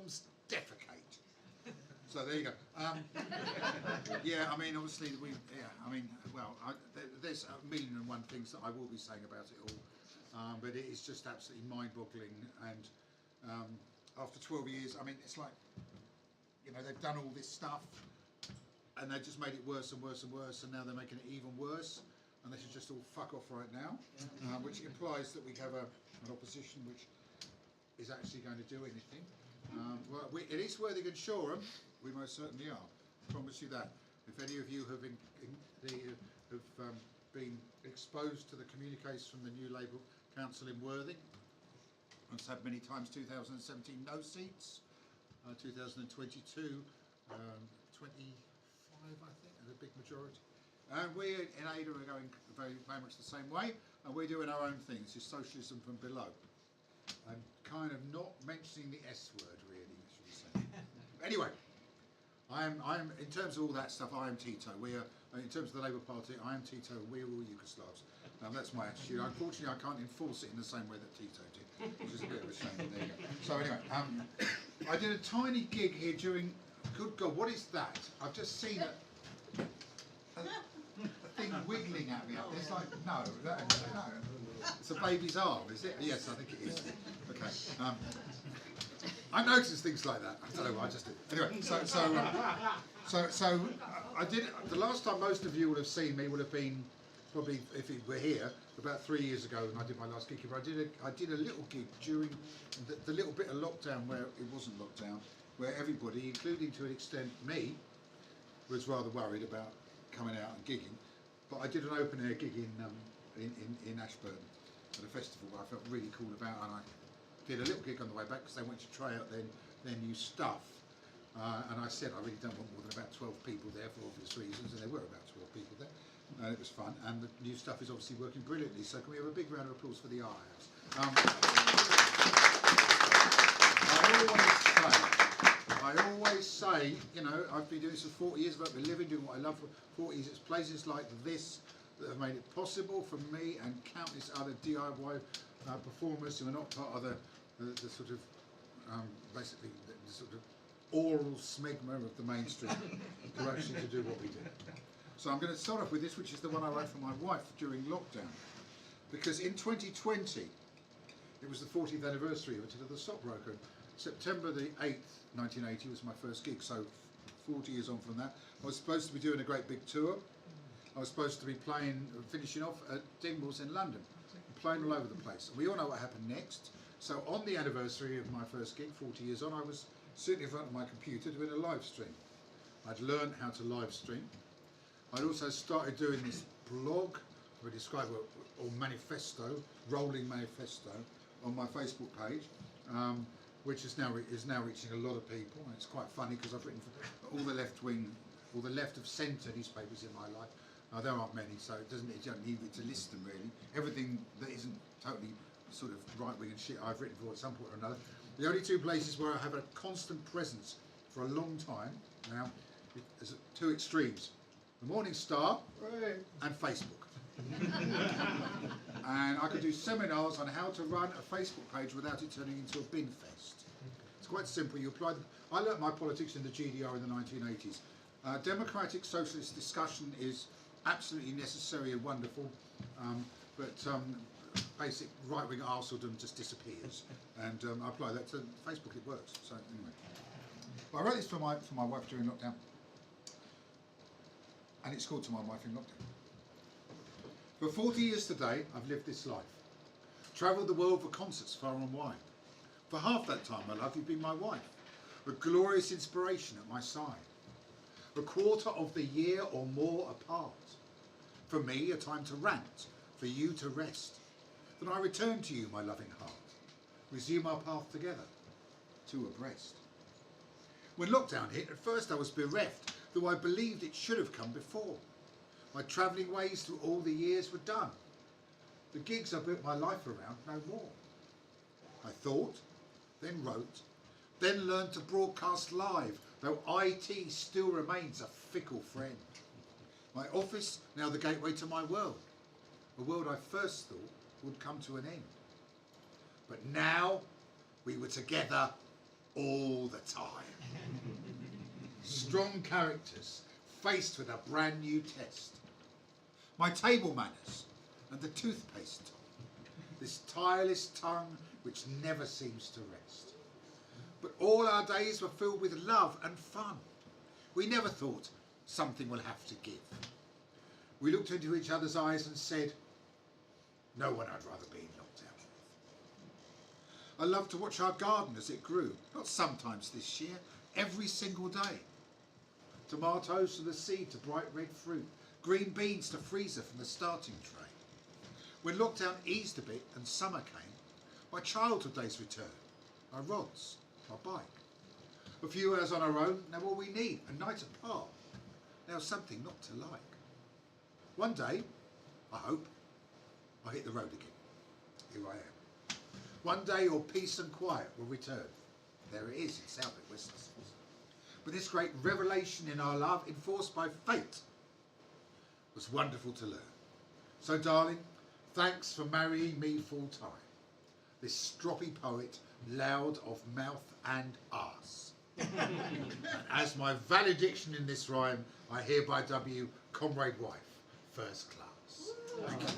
bombs defecate. So there you go. Yeah, I mean, obviously, there's a million and one things that I will be saying about it all, but it is just absolutely mind-boggling. And after 12 years, I mean, it's like, you know, they've done all this stuff, and they just made it worse and worse and worse, and now they're making it even worse. And they should just all fuck off right now, which implies that we have an opposition which is actually going to do anything. Well, it is Worthing Shoreham. We most certainly are. I promise you that. If any of you have been exposed to the communiques from the new Labour Council in Worthing, it's had many times 2017 no seats, 2022 25, I think, and a big majority. And we in Ada are going very much the same way, and we're doing our own things. It's socialism from below. I'm kind of not mentioning the S word, really, should we say. Anyway, I'm in terms of all that stuff, I am Tito. We are, in terms of the Labour Party, I am Tito, we're all Yugoslavs. That's my attitude. Unfortunately, I can't enforce it in the same way that Tito did, which is a bit of a shame. There you go. So anyway, I did a tiny gig here during, good God, what is that? I've just seen a thing wiggling at me up there. It's like, no. It's a baby's arm, is it? Yes, I think it is. Okay. I notice things like that. I don't know why I just did. Anyway, so I did. The last time most of you would have seen me would have been probably, if you were here, about 3 years ago, when I did my last gig. But I did a little gig during the little bit of lockdown where it wasn't lockdown, where everybody, including to an extent me, was rather worried about coming out and gigging. But I did an open air gig in Ashburton at a festival that I felt really cool about, and I did a little gig on the way back because they wanted to try out their new stuff. And I said I really don't want more than about 12 people there for obvious reasons, and there were about 12 people there, and it was fun. And the new stuff is obviously working brilliantly. So can we have a big round of applause for the Arts? I always say, you know, I've been doing this for 40 years, I've been living, doing what I love for 40 years. It's places like this that have made it possible for me and countless other DIY performers who are not part of the sort of, basically, the sort of oral smegma of the mainstream to actually to do what we do. So I'm going to start off with this, which is the one I wrote for my wife during lockdown. Because in 2020, it was the 40th anniversary of Attila the Stockbroker. September the 8th, 1980 was my first gig, so 40 years on from that. I was supposed to be doing a great big tour. I was supposed to be finishing off at Dingwalls in London, playing all over the place. And we all know what happened next. So on the anniversary of my first gig, 40 years on, I was sitting in front of my computer doing a live stream. I'd learned how to live stream. I'd also started doing this blog, we describe or manifesto, rolling manifesto, on my Facebook page, which is now reaching a lot of people. And it's quite funny because I've written for all the left wing, all the left of centre newspapers in my life. There aren't many, so you don't need to list them really. Everything that isn't totally sort of right wing and shit I've written for at some point or another. The only two places where I have a constant presence for a long time now is two extremes: the Morning Star and Facebook. And I could do seminars on how to run a Facebook page without it turning into a bin fest. It's quite simple. You apply. I learnt my politics in the GDR in the 1980s. Democratic socialist discussion is absolutely necessary and wonderful, but basic right-wing arsedom just disappears, and I apply that to Facebook. It works. So anyway, well, I wrote this for my wife during lockdown, and it's called To My Wife in Lockdown. For 40 years today, I've lived this life, travelled the world for concerts far and wide. For half that time, my love, you've been my wife, a glorious inspiration at my side. A quarter of the year or more apart. For me, a time to rant, for you to rest. Then I return to you, my loving heart. Resume our path together, two abreast. When lockdown hit, at first I was bereft, though I believed it should have come before. My travelling ways through all the years were done. The gigs I built my life around, no more. I thought, then wrote, then learned to broadcast live, though IT still remains a fickle friend. My office, now the gateway to my world, a world I first thought would come to an end. But now we were together all the time. Strong characters faced with a brand new test. My table manners and the toothpaste top. This tireless tongue which never seems to rest. But all our days were filled with love and fun. We never thought something will have to give. We looked into each other's eyes and said, no one I'd rather be in lockdown with. I loved to watch our garden as it grew, not sometimes this year, every single day. Tomatoes from the seed to bright red fruit, green beans to freezer from the starting tray. When lockdown eased a bit and summer came, my childhood days returned, our rods, our bike. A few hours on our own, now all we need, a night apart. Now something not to like. One day, I hope, I'll hit the road again. Here I am. One day your peace and quiet will return. There it is in Southwick, West Sussex. But this great revelation in our love, enforced by fate, was wonderful to learn. So darling, thanks for marrying me full time. This stroppy poet, loud of mouth and arse. And as my valediction in this rhyme, I hereby dub you comrade wife, first class. Thank you.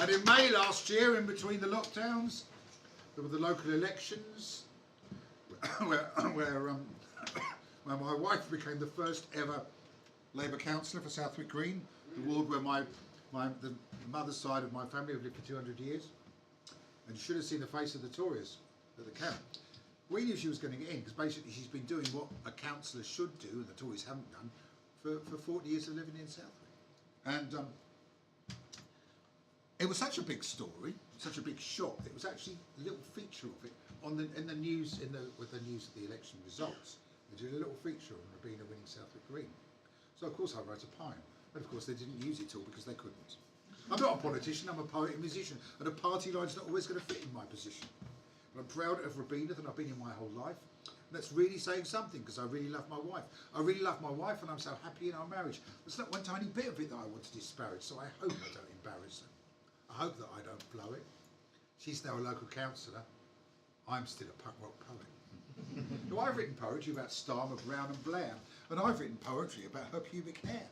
And in May last year, in between the lockdowns, there were the local elections, where my wife became the first ever Labour councillor for Southwick Green, the ward where the mother's side of my family have lived for 200 years. And you should have seen the face of the Tories at the count. We knew she was going to get in because basically she's been doing what a councillor should do, and the Tories haven't done, for 40 years of living in Southwick. And it was such a big story, such a big shock. It was actually a little feature of it in the news with the news of the election results. They did a little feature on Rabina winning Southwick Green. So of course I wrote a poem, but of course they didn't use it all because they couldn't. I'm not a politician, I'm a poet and musician, and a party line's not always going to fit in my position. But I'm proud of Rabina that I've been in my whole life. And that's really saying something, because I really love my wife. I really love my wife, and I'm so happy in our marriage. There's not one tiny bit of it that I want to disparage, so I hope I don't embarrass her. I hope that I don't blow it. She's now a local councillor. I'm still a punk rock poet. Now, I've written poetry about Starmer, Brown and Blair, and I've written poetry about her pubic hair.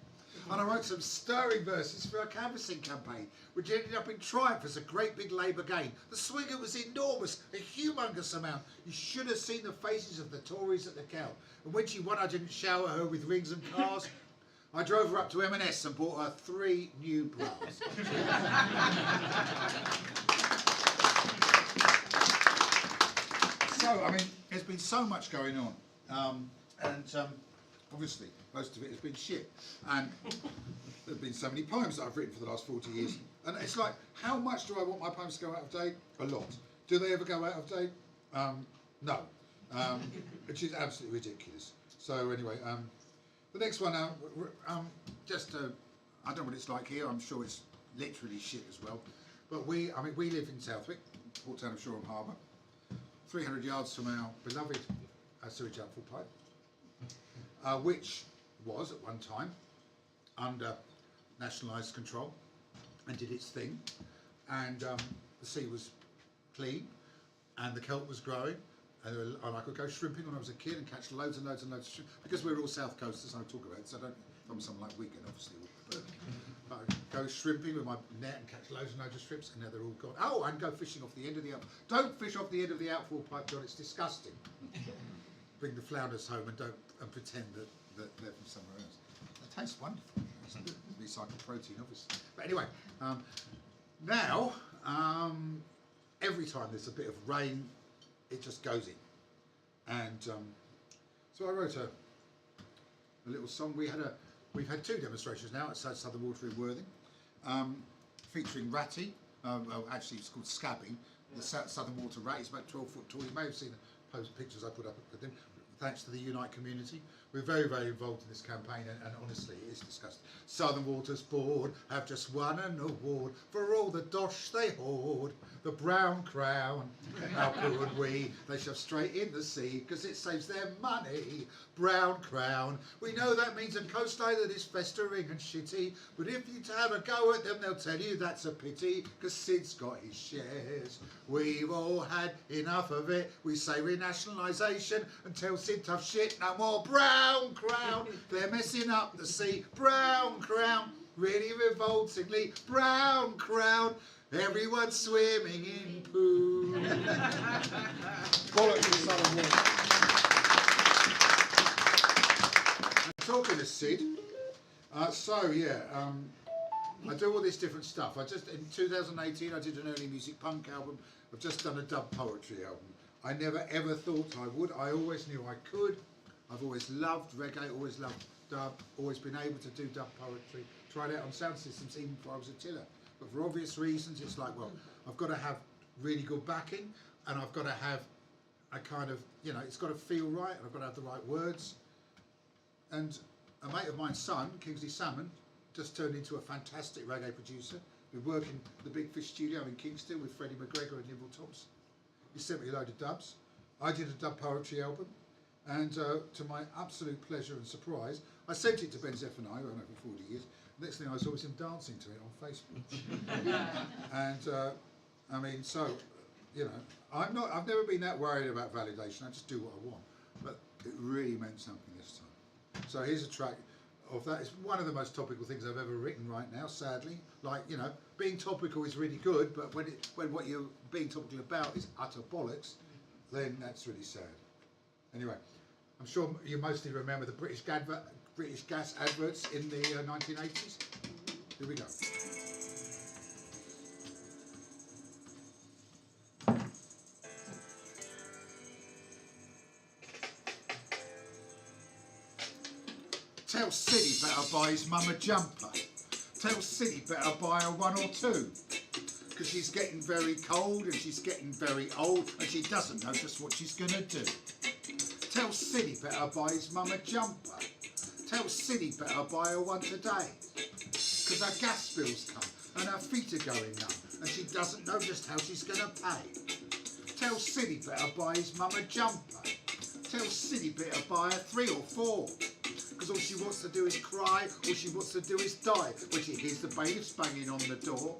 And I wrote some stirring verses for our canvassing campaign, which ended up in triumph as a great big Labour gain. The swinger was enormous, a humongous amount. You should have seen the faces of the Tories at the count. And when she won, I didn't shower her with rings and cars. I drove her up to M&S and bought her 3 new bras. So, I mean, there's been so much going on. Obviously, most of it has been shit. And there have been so many poems that I've written for the last 40 years. And it's like, how much do I want my poems to go out of date? A lot. Do they ever go out of date? No. Which is absolutely ridiculous. So anyway, the next one, I don't know what it's like here. I'm sure it's literally shit as well. But we live in Southwick, port town of Shoreham Harbour, 300 yards from our beloved sewage outfall pipe. Which was at one time under nationalised control and did its thing, and the sea was clean and the kelp was growing, and I could go shrimping when I was a kid and catch loads and loads and loads of shrimp, because we're all South Coasters and I talk about it, so I don't, I'm someone like Wigan obviously, but I'd go shrimping with my net and catch loads and loads of shrimps, and now they're all gone. Oh, and go fishing off the end of the outfall. Don't fish off the end of the outfall pipe, John, it's disgusting. Bring the flounders home and pretend that they're from somewhere else. It tastes wonderful. It's recycled protein, obviously. But anyway, now every time there's a bit of rain, it just goes in. And so I wrote a little song. We've had 2 demonstrations now at Southern Water in Worthing, featuring Ratty. Actually, it's called Scabbing. The Southern Water rat is about 12 foot tall. You may have seen the pictures I put up with him. Thanks to the Unite community. we're very, very involved in this campaign, and honestly, it is disgusting. Southern Waters Board have just won an award for all the dosh they hoard. The brown crown, how could we? They shove straight in the sea, because it saves them money. Brown crown, we know that means a coastline that is festering and shitty, but if you have a go at them, they'll tell you that's a pity, because Sid's got his shares. We've all had enough of it. We say renationalisation and tell Sid tough shit. No more brown crown. They're messing up the sea. Brown crown, really revoltingly. Brown crown. Everyone's swimming in poo. Bollocks to Southern Waters. I'm talking to Sid. I do all this different stuff. In 2018 I did an early music punk album. I've just done a dub poetry album. I never ever thought I would. I always knew I could. I've always loved reggae, always loved dub, always been able to do dub poetry. Tried out on sound systems even before I was Attila. But for obvious reasons, it's like, well, I've got to have really good backing, and I've got to have a kind of, it's got to feel right, and I've got to have the right words. And a mate of mine's son, Kingsley Salmon, just turned into a fantastic reggae producer. Been working at the Big Fish studio in Kingston with Freddie McGregor and Nimble Thompson. He sent me a load of dubs. I did a dub poetry album, and to my absolute pleasure and surprise, I sent it to Ben Zeff and I, who I know for 40 years. Next thing I saw was him dancing to it on Facebook. And I've never been that worried about validation. I just do what I want. But it really meant something this time. So here's a track of that. It's one of the most topical things I've ever written right now, sadly. Like, being topical is really good, but when what you're being topical about is utter bollocks, then that's really sad. Anyway, I'm sure you mostly remember the British gas adverts in the 1980s. Here we go. Tell Siddy better buy his mum a jumper. Tell Siddy better buy her one or two. Because she's getting very cold and she's getting very old and she doesn't know just what she's going to do. Tell Siddy better buy his mum a jumper. Tell Siddy better buy her one today. Because her gas bills come and her feet are going numb and she doesn't know just how she's going to pay. Tell Siddy better buy his mum a jumper. Tell Siddy better buy her 3 or 4. Because all she wants to do is cry, all she wants to do is die when she hears the bailiffs banging on the door.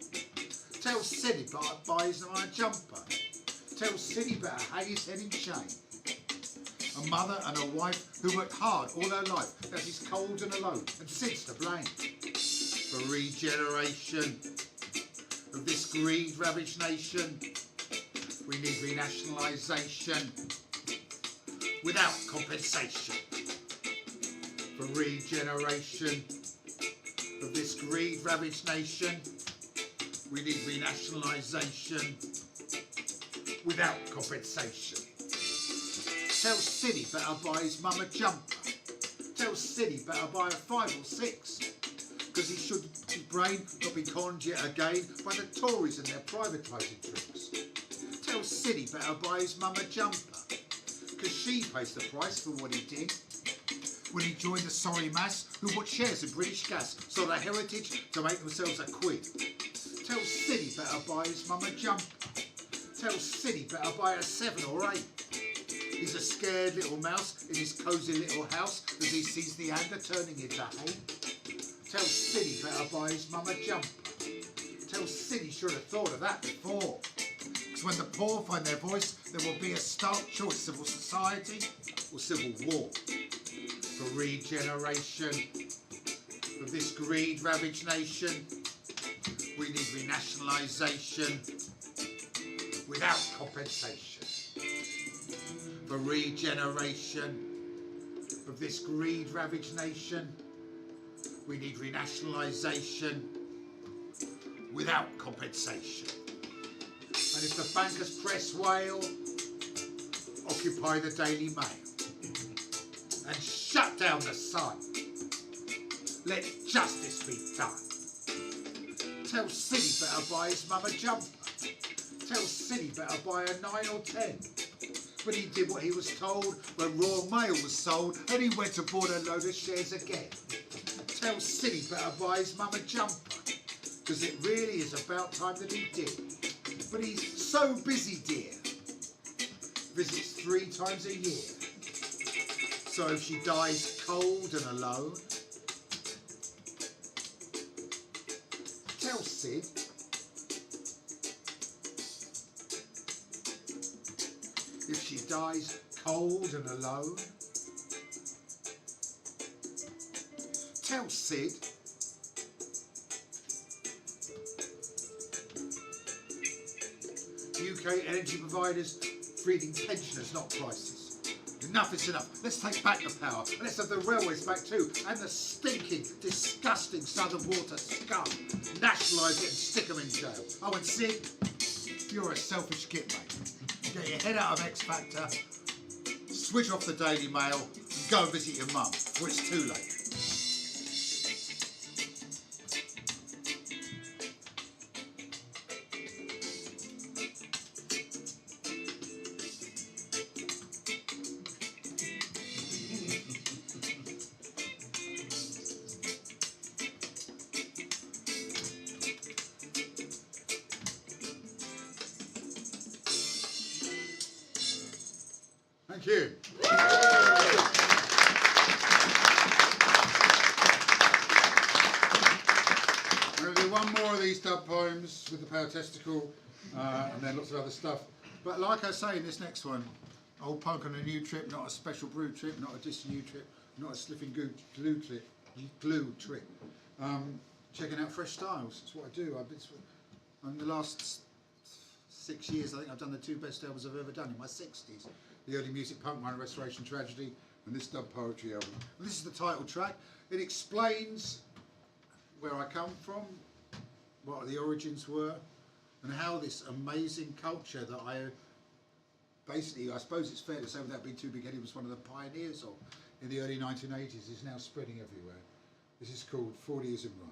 Tell Siddy better buy his mum a jumper. Tell Siddy better hang his head in shame. A mother and a wife who worked hard all her life. Now she's cold and alone, and Sid's to blame. For regeneration of this greed-ravaged nation, we need renationalisation without compensation. For regeneration of this greed-ravaged nation, we need renationalisation without compensation. Tell Siddy better buy his mum a jumper. Tell Siddy better buy a 5 or 6. Because he should his brain not be conned yet again by the Tories and their privatising tricks. Tell Siddy better buy his mum a jumper. Because she pays the price for what he did. When he joined the sorry mass who bought shares in British Gas, sold their heritage to make themselves a quid. Tell Siddy better buy his mum a jumper. Tell Siddy better buy a 7 or 8. He's a scared little mouse in his cosy little house as he sees the anger turning into hate. Tell Siddy better buy his mum a jumper. Tell Siddy should have thought of that before. Because when the poor find their voice, there will be a stark choice: civil society or civil war. For regeneration of this greed-ravaged nation, we need renationalisation without compensation. For regeneration of this greed-ravaged nation, we need renationalisation without compensation. And if the bankers press wail, occupy the Daily Mail and shut down the Sun. Let justice be done. Tell Siddy better buy his mum a jumper. Tell Siddy better buy a 9 or 10. but he did what he was told when Royal Mail was sold, and he went aboard a load of shares again. Tell Sid he better buy his mum a jumper, because it really is about time that he did. But he's so busy, dear, visits 3 times a year. So if she dies cold and alone, tell Sid if she dies cold and alone, tell Sid UK energy providers feeding pensioners, not prices. Enough is enough. Let's take back the power. And let's have the railways back too. And the stinking, disgusting Southern Water scum. Nationalise it and stick them in jail. Oh, and Sid, you're a selfish git, mate. Get your head out of X Factor, switch off the Daily Mail, and go and visit your mum, or it's too late. Thank you. I'm going to do one more of these dub poems with the power testicle, and then lots of other stuff. But like I say in this next one, old punk on a new trip, not a special brew trip, not a dis new trip, not a slipping glue trip. Checking out fresh styles. That's what I do. In the last 6 years, I think I've done the 2 best albums I've ever done in my 60s. The early music punk one, Restoration Tragedy, and this dub poetry album. And this is the title track. It explains where I come from, what the origins were, and how this amazing culture that I suppose it's fair to say without being too big-headed, was one of the pioneers of in the early 1980s, is now spreading everywhere. This is called 40 Years in Rhyme.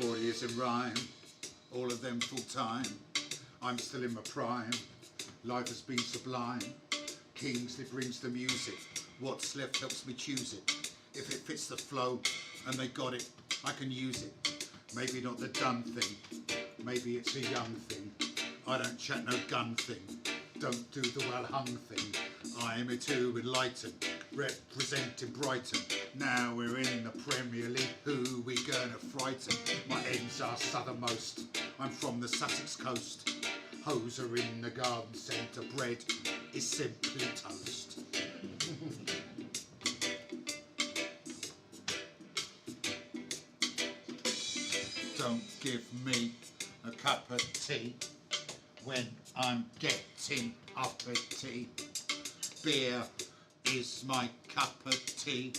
40 years in rhyme, all of them full time. I'm still in my prime, life has been sublime. Kingsley brings the music, what's left helps me choose it. If it fits the flow and they got it, I can use it. Maybe not the done thing, maybe it's a young thing. I don't chat no gun thing, don't do the well hung thing. I am here to enlighten, representing Brighton. Now we're in the Premier League, who we gonna frighten? My ends are southernmost, I'm from the Sussex coast. Hoes are in the garden centre, bread is simply toast. Don't give me a cup of tea when I'm getting uppity. Beer is my cup of tea.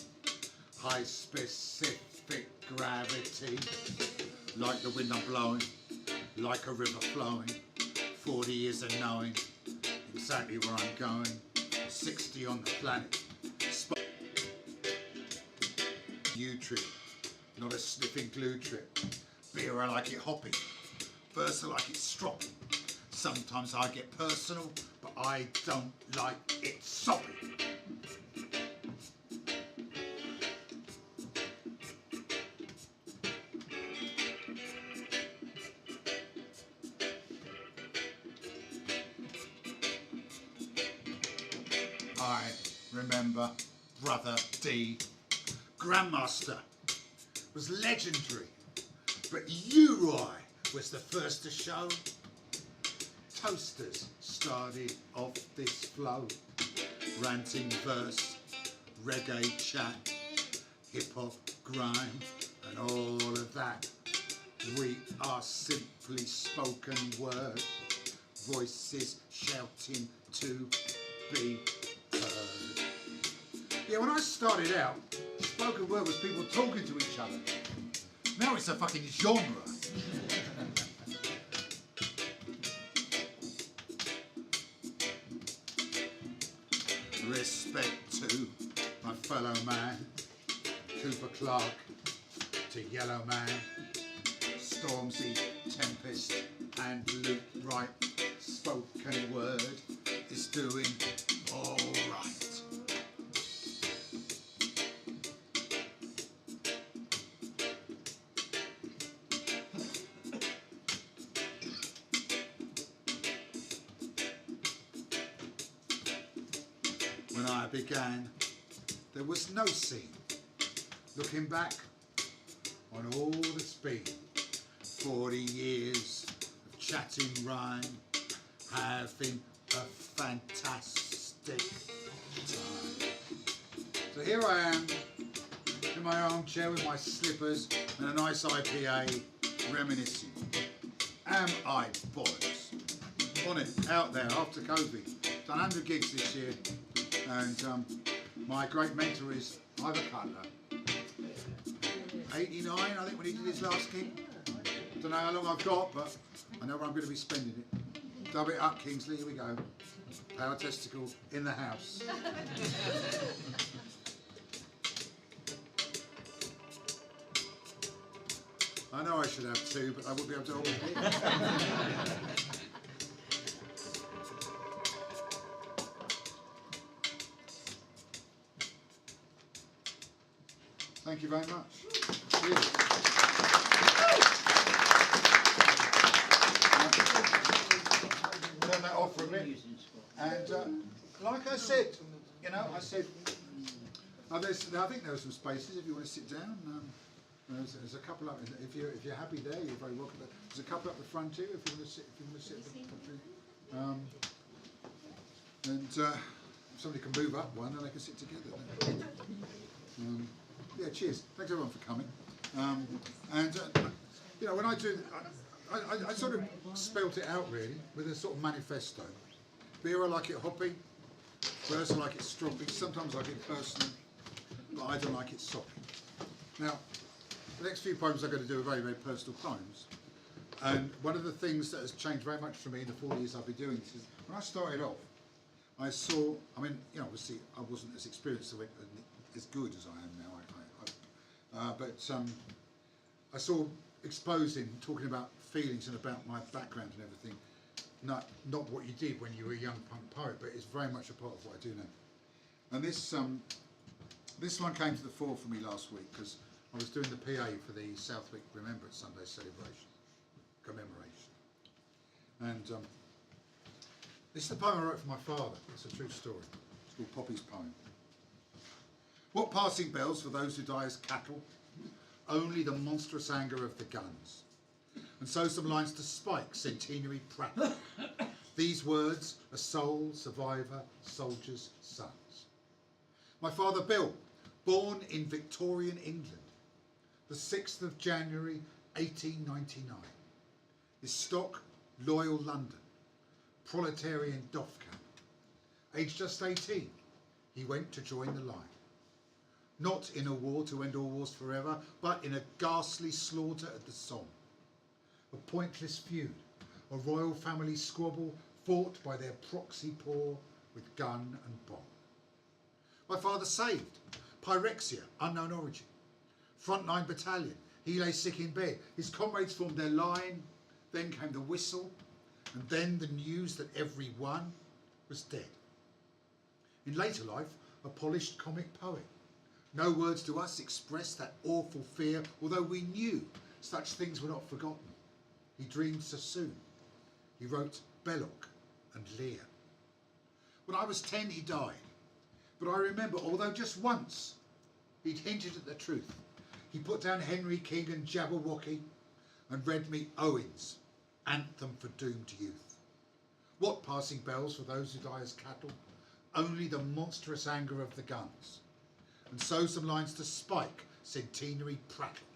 High specific gravity. Like the wind I'm blowing, like a river flowing. 40 years of knowing exactly where I'm going. 60 on the planet. You trip, not a sniffing glue trip. Beer I like it hoppy, verse I like it stroppy. Sometimes I get personal, but I don't like it soppy. I remember Brother D. Grandmaster was legendary, but U-Roy was the first to show. Toasters started off this flow. Ranting verse, reggae chat, hip-hop grime, and all of that. We are simply spoken word. voices shouting to be heard. Yeah, when I started out, spoken word was people talking to each other. Now it's a fucking genre. Respect to my fellow man, Cooper Clark, to Yellow Man, Stormzy, Tempest, and Luke Wright. Spoken word is doing all right. When I began, there was no scene. Looking back on all that's been, 40 years of chatting rhyme, having a fantastic time. So here I am, in my armchair with my slippers and a nice IPA, reminiscing. Am I bollocks? On it, out there, after COVID. Done 100 gigs this year, and my great mentor is Ivor Cutler. 89, I think, when he did his last gig. Don't know how long I've got, but I know where I'm going to be spending it. Dub it up, Kingsley, here we go. Power testicle in the house. I know I should have two, but I wouldn't be able to hold it. Thank you very much. Cheers. Turn that off for a bit. And like I said, you know, I said, I think there are some spaces if you want to sit down. There's a couple up. If you're happy there, you're very welcome. There's a couple up the front too. If you want to sit, and if somebody can move up one, then they can sit together. Yeah, cheers. Thanks everyone for coming. You know, when I do, I sort of spelt it out really with a sort of manifesto. Beer I like it hoppy, verse I like it stroppy, sometimes I like it personal, but I don't like it soppy. Now, the next few poems I'm going to do are very, very personal poems. And one of the things that has changed very much for me in the 4 years I've been doing this is, when I started off, I saw, I mean, you know, obviously I wasn't as experienced or as good as I am now, but I saw exposing, talking about feelings and about my background and everything, not what you did when you were a young punk poet, but it's very much a part of what I do now. And this one came to the fore for me last week because I was doing the PA for the Southwick Remembrance Sunday commemoration. And this is the poem I wrote for my father. It's a true story. It's called Poppy's Poem. What passing bells for those who die as cattle? Only the monstrous anger of the guns. And so some lines to Spike, centenary prattle. These words, a soul, survivor, soldiers, sons. My father Bill, born in Victorian England, the 6th of January 1899. His stock, loyal London, proletarian doff camp. Aged just 18, he went to join the line. Not in a war to end all wars forever, but in a ghastly slaughter at the Somme. A pointless feud, a royal family squabble fought by their proxy paw with gun and bomb. My father saved, pyrexia, unknown origin. Frontline battalion, he lay sick in bed. His comrades formed their line, then came the whistle, and then the news that every one was dead. In later life, a polished comic poet. No words to us expressed that awful fear, although we knew such things were not forgotten. He dreamed so soon. He wrote Belloc and Lear. When I was 10, he died. But I remember, although just once, he'd hinted at the truth. He put down Henry King and Jabberwocky and read me Owen's Anthem for Doomed Youth. What passing bells for those who die as cattle? Only the monstrous anger of the guns. And so some lines to Spike, centenary prattle.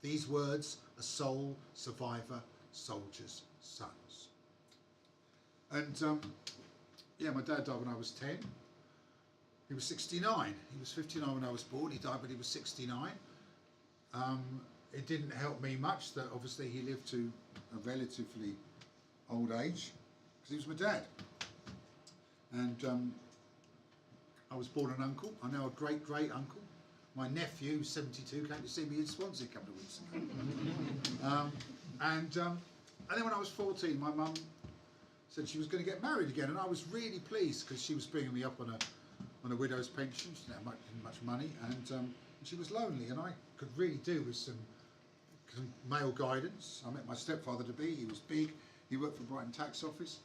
These words, a soul, survivor, soldiers, sons. And yeah, my dad died when I was 10. He was 69. He was 59 when I was born. He died when he was 69. It didn't help me much that obviously he lived to a relatively old age, because he was my dad. And I was born an uncle. I'm now a great uncle. My nephew, who's 72, came to see me in Swansea a couple of weeks ago. And then when I was 14, my mum said she was going to get married again, and I was really pleased because she was bringing me up on a widow's pension. She didn't have much money, and she was lonely, and I could really do with some male guidance. I met my stepfather to be. He was big. He worked for Brighton Tax Office.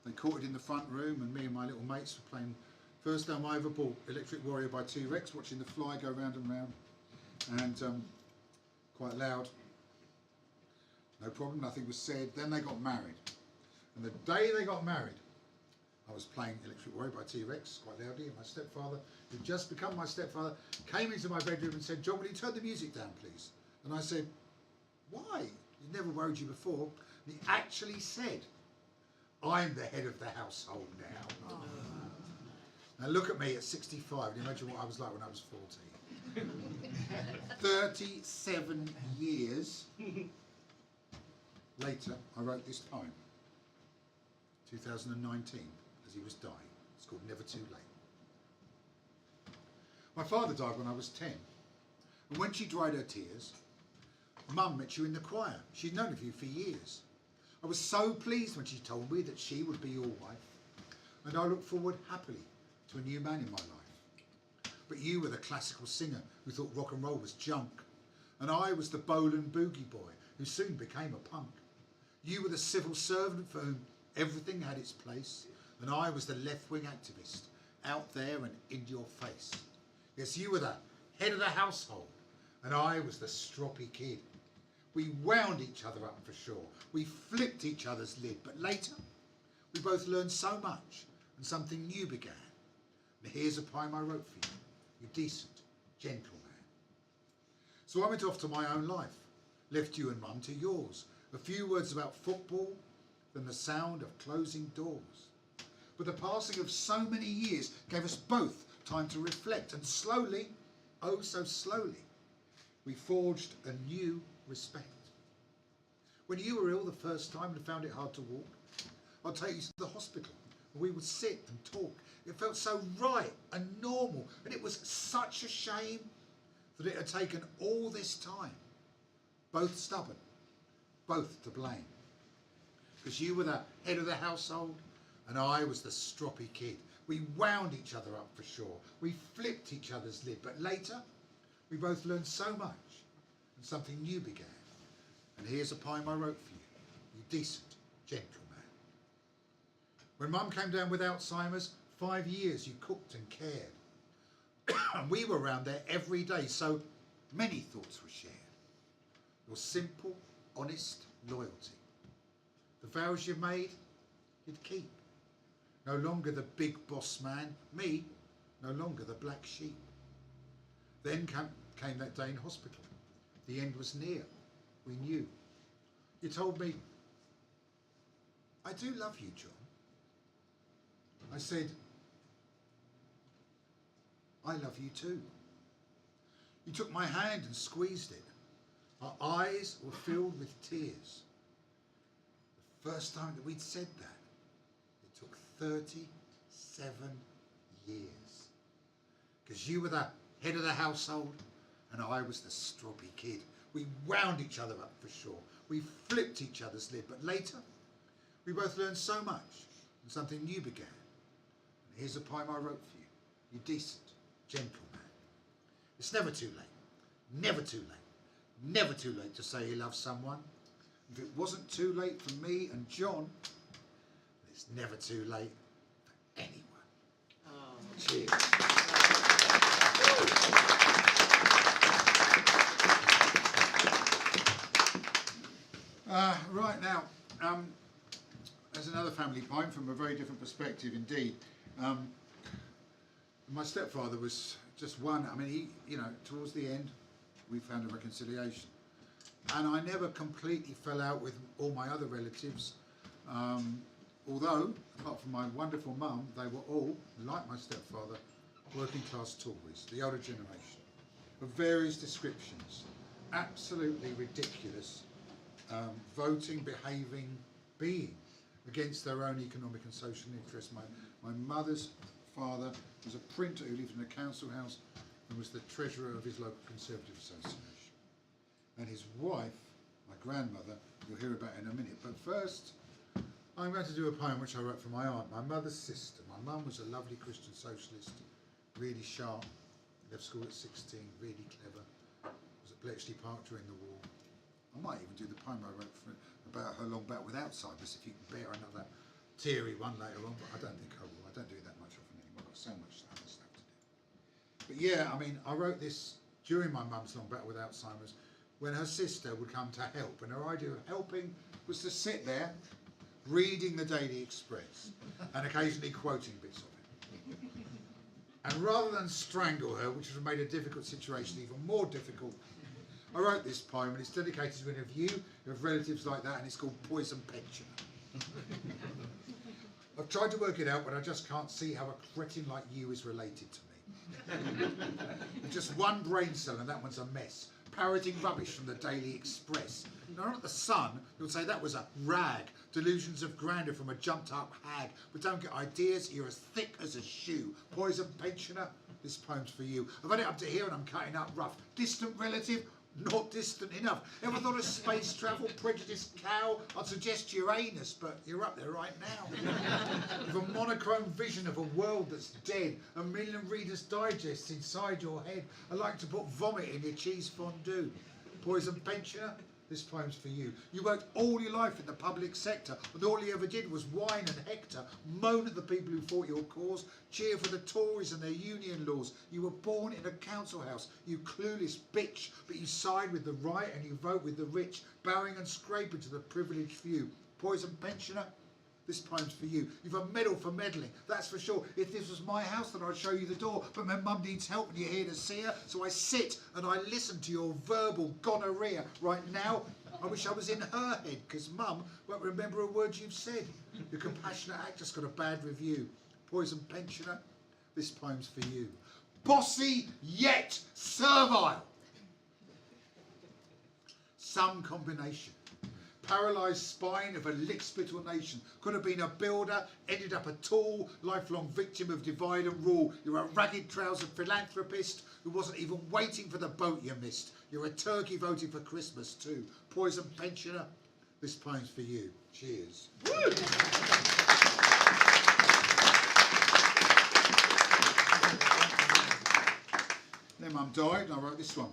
They caught it in the front room, and me and my little mates were playing. First time I ever bought Electric Warrior by T-Rex, watching the fly go round and round, and quite loud. No problem, nothing was said. Then they got married, and the day they got married, I was playing Electric Warrior by T-Rex quite loudly, and my stepfather, who'd just become my stepfather, came into my bedroom and said, "John, will you turn the music down, please?" And I said, "Why? It never worried you before." And he actually said, "I'm the head of the household now." Oh. Now look at me at 65 and imagine what I was like when I was 14. 37 years later, I wrote this poem, 2019, as he was dying. It's called Never Too Late. My father died when I was 10, and when she dried her tears, Mum met you in the choir. She'd known of you for years. I was so pleased when she told me that she would be your wife, and I look forward happily to a new man in my life. But you were the classical singer who thought rock and roll was junk, and I was the bowl and boogie boy who soon became a punk. You were the civil servant for whom everything had its place, and I was the left-wing activist, out there and in your face. Yes, you were the head of the household, and I was the stroppy kid. We wound each other up for sure. We flipped each other's lid, but later we both learned so much, and something new began. And here's a poem I wrote for you, you decent, gentle man. So I went off to my own life, left you and Mum to yours. A few words about football, then the sound of closing doors. But the passing of so many years gave us both time to reflect, and slowly, oh so slowly, we forged a new respect. When you were ill the first time and found it hard to walk, I'd take you to the hospital, and we would sit and talk. It felt so right and normal, and it was such a shame that it had taken all this time. Both stubborn, both to blame. Because you were the head of the household, and I was the stroppy kid. We wound each other up for sure. We flipped each other's lid, but later we both learned so much, and something new began. And here's a poem I wrote for you, you decent, gentle man. When Mum came down with Alzheimer's, 5 years you cooked and cared. And we were around there every day, so many thoughts were shared. Your simple, honest loyalty. The vows you made, you'd keep. No longer the big boss man, me, no longer the black sheep. Then came that day in hospital. The end was near, we knew. You told me, I do love you, John. I said, I love you too. You took my hand and squeezed it. Our eyes were filled with tears. The first time that we'd said that, it took 37 years. Because you were the head of the household and I was the stroppy kid. We wound each other up for sure. We flipped each other's lid, but later we both learned so much and something new began. And here's a poem I wrote for you, you decent, gentle man. It's never too late, never too late, never too late to say you love someone. If it wasn't too late for me and John, it's never too late for anyone. Oh. Cheers. Right now, there's another family poem from a very different perspective indeed. My stepfather was just one. I mean, he, you know, towards the end, we found a reconciliation, and I never completely fell out with all my other relatives. although, apart from my wonderful mum, they were all, like my stepfather, working class Tories, the older generation, of various descriptions, absolutely ridiculous, voting, behaving, being against their own economic and social interests. My mother's father was a printer who lived in a council house and was the treasurer of his local Conservative association. And his wife, my grandmother, you'll hear about in a minute. But first, I'm going to do a poem which I wrote for my aunt, my mother's sister. My mum was a lovely Christian socialist, really sharp, left school at 16, really clever, was at Bletchley Park during the war. I might even do the poem I wrote about her long battle with Alzheimer's, if you can bear another teary one later on, but I don't think I will. I don't do that much often anymore. I've got so much other stuff to do. But yeah, I mean, I wrote this during my mum's long battle with Alzheimer's, when her sister would come to help, and her idea of helping was to sit there reading the Daily Express and occasionally quoting bits of it. And rather than strangle her, which would have made a difficult situation even more difficult, I wrote this poem, and it's dedicated to any of you who have relatives like that, and it's called Poison Pensioner. I've tried to work it out, but I just can't see how a cretin like you is related to me. Just one brain cell, and that one's a mess. Parroting rubbish from the Daily Express. Now, not the Sun, you'll say that was a rag. Delusions of grandeur from a jumped-up hag. But don't get ideas, you're as thick as a shoe. Poison Pensioner, this poem's for you. I've had it up to here and I'm cutting up rough. Distant relative, not distant enough. Ever thought of space travel, prejudiced cow? I'd suggest Uranus, but you're up there right now. With a monochrome vision of a world that's dead, a million Reader's Digests inside your head. I'd like to put vomit in your cheese fondue. Poison Pensioner, this poem's for you. You worked all your life in the public sector, and all you ever did was whine and hector, moan at the people who fought your cause, cheer for the Tories and their union laws. You were born in a council house, you clueless bitch, but you side with the right and you vote with the rich, bowing and scraping to the privileged few. Poison Pensioner, this poem's for you. You've a medal for meddling, that's for sure. If this was my house, then I'd show you the door. But my mum needs help and you're here to see her. So I sit and I listen to your verbal gonorrhea. Right now, I wish I was in her head, because mum won't remember a word you've said. Your compassionate act just got a bad review. Poison Pensioner, this poem's for you. Bossy yet servile. Some combination. Paralysed spine of a lick-spittle nation. Could have been a builder, ended up a tall, lifelong victim of divide and rule. You're a ragged-trousered philanthropist who wasn't even waiting for the boat you missed. You're a turkey voting for Christmas too. Poison Pensioner, this poem's for you. Cheers. Woo! Then Mum died and I wrote this one.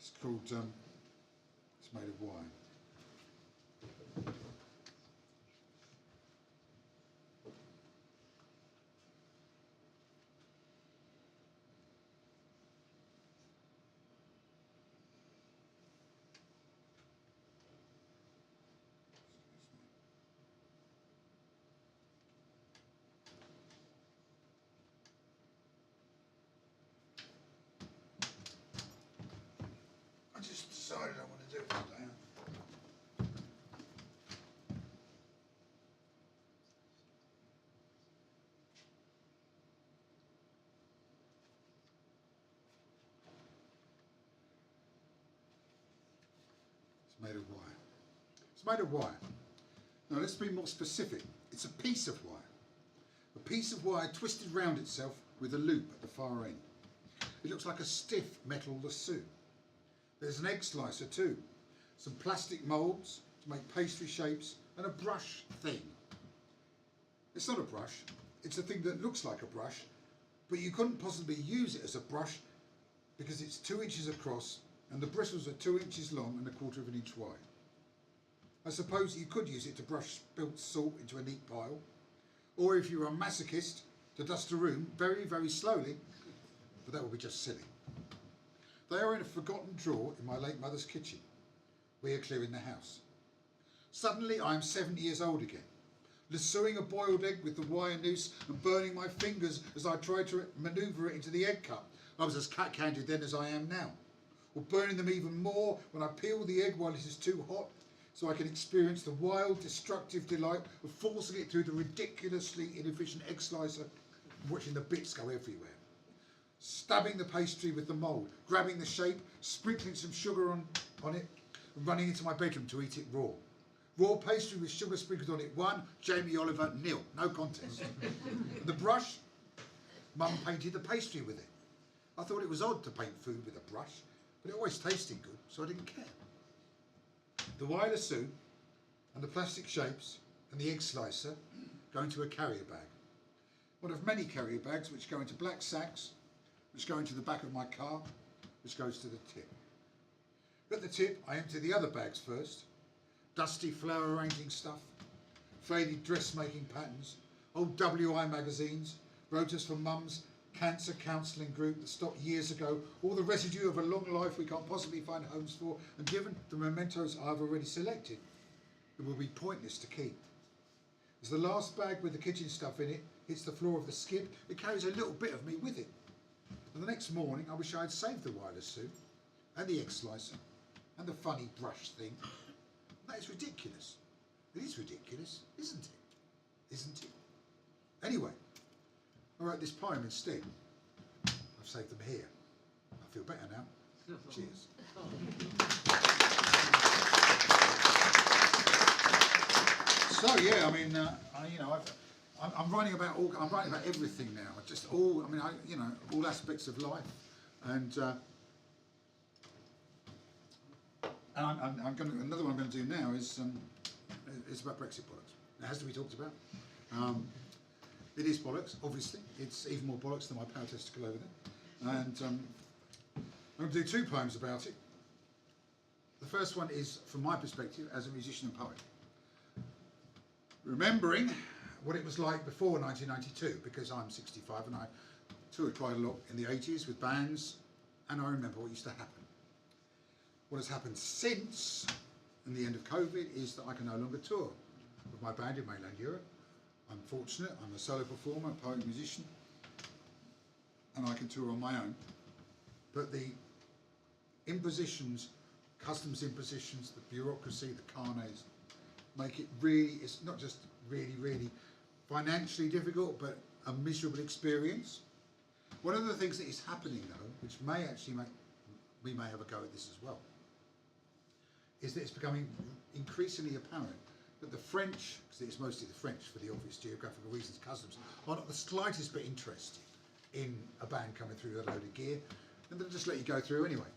It's called... It's made of wine. I just decided I want to do it today. Made of wire. It's made of wire. Now let's be more specific. It's a piece of wire. A piece of wire twisted round itself with a loop at the far end. It looks like a stiff metal lasso. There's an egg slicer too. Some plastic moulds to make pastry shapes and a brush thing. It's not a brush. It's a thing that looks like a brush, but you couldn't possibly use it as a brush because it's 2 inches across and the bristles are 2 inches long and 1/4 of an inch wide. I suppose you could use it to brush spilt salt into a neat pile, or if you were a masochist, to dust a room very, very slowly, but that would be just silly. They are in a forgotten drawer in my late mother's kitchen. We are clearing the house. Suddenly I am 70 years old again, lassoing a boiled egg with the wire noose and burning my fingers as I tried to manoeuvre it into the egg cup. I was as cat-handed then as I am now. Or burning them even more when I peel the egg while it is too hot. so I can experience the wild, destructive delight of forcing it through the ridiculously inefficient egg slicer and watching the bits go everywhere. Stabbing the pastry with the mould, grabbing the shape, sprinkling some sugar on it, and running into my bedroom to eat it raw. Raw pastry with sugar sprinkled on it, 1, Jamie Oliver, 0, no contest. And the brush, Mum painted the pastry with it. I thought it was odd to paint food with a brush, but it always tasted good, so I didn't care. The wireless suit and the plastic shapes and the egg slicer go into a carrier bag. One of many carrier bags which go into black sacks, which go into the back of my car, which goes to the tip. At the tip, I empty the other bags first. Dusty flower arranging stuff, faded dressmaking patterns, old WI magazines, rotas from Mum's cancer counselling group that stopped years ago, all the residue of a long life we can't possibly find homes for, and given the mementos I've already selected, it will be pointless to keep. As the last bag with the kitchen stuff in it hits the floor of the skip, it carries a little bit of me with it. And the next morning I wish I had saved the wireless suit, and the egg slicer, and the funny brush thing. That is ridiculous. It is ridiculous, isn't it? Isn't it? Anyway, I wrote this poem instead. I've saved them here. I feel better now. Cheers. So yeah, I mean, I'm writing about I'm writing about everything now. Just all, all aspects of life, and I'm going to, another one I'm going to do now is about Brexit bollocks. It has to be talked about. It is bollocks, obviously. It's even more bollocks than my power testicle over there. And I'm going to do 2 poems about it. The first one is from my perspective as a musician and poet. Remembering what it was like before 1992, because I'm 65 and I toured quite a lot in the 80s with bands, and I remember what used to happen. What has happened since, in the end of COVID, is that I can no longer tour with my band in mainland Europe. I'm fortunate, I'm a solo performer, poet, musician, and I can tour on my own. But the impositions, customs impositions, the bureaucracy, the carnets, make it really, it's not just really financially difficult, but a miserable experience. One of the things that is happening though, which may actually make, we may have a go at this as well, is that it's becoming increasingly apparent that the French, because it's mostly the French for the obvious geographical reasons, customs, are not the slightest bit interested in a band coming through with a load of gear, and they'll just let you go through anyway.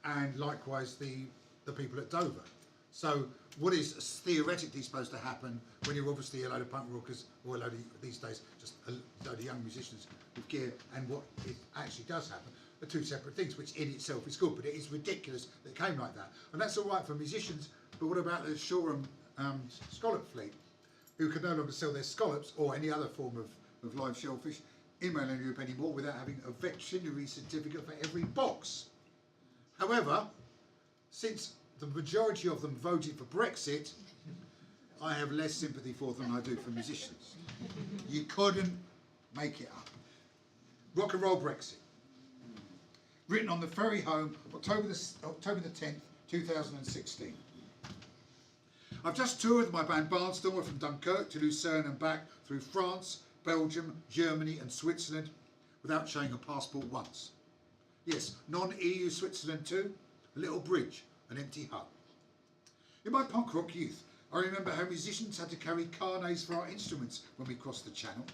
And likewise the people at Dover. So what is theoretically supposed to happen when you're obviously a load of punk rockers, or a load of, these days, just a load of young musicians with gear, and what it actually does happen, are 2 separate things, which in itself is good, but it is ridiculous that it came like that. And that's all right for musicians, but what about the Shoreham scallop fleet, who can no longer sell their scallops or any other form of live shellfish in mainland Europe anymore without having a veterinary certificate for every box? However, since the majority of them voted for Brexit, I have less sympathy for them than I do for musicians. You couldn't make it up. Rock and Roll Brexit. Written on the ferry home, October the 10th, 2016. I've just toured with my band Barnstormer from Dunkirk to Lucerne and back through France, Belgium, Germany and Switzerland without showing a passport once. Yes, non-EU Switzerland too, a little bridge, an empty hut. In my punk rock youth, I remember how musicians had to carry carnets for our instruments when we crossed the channel.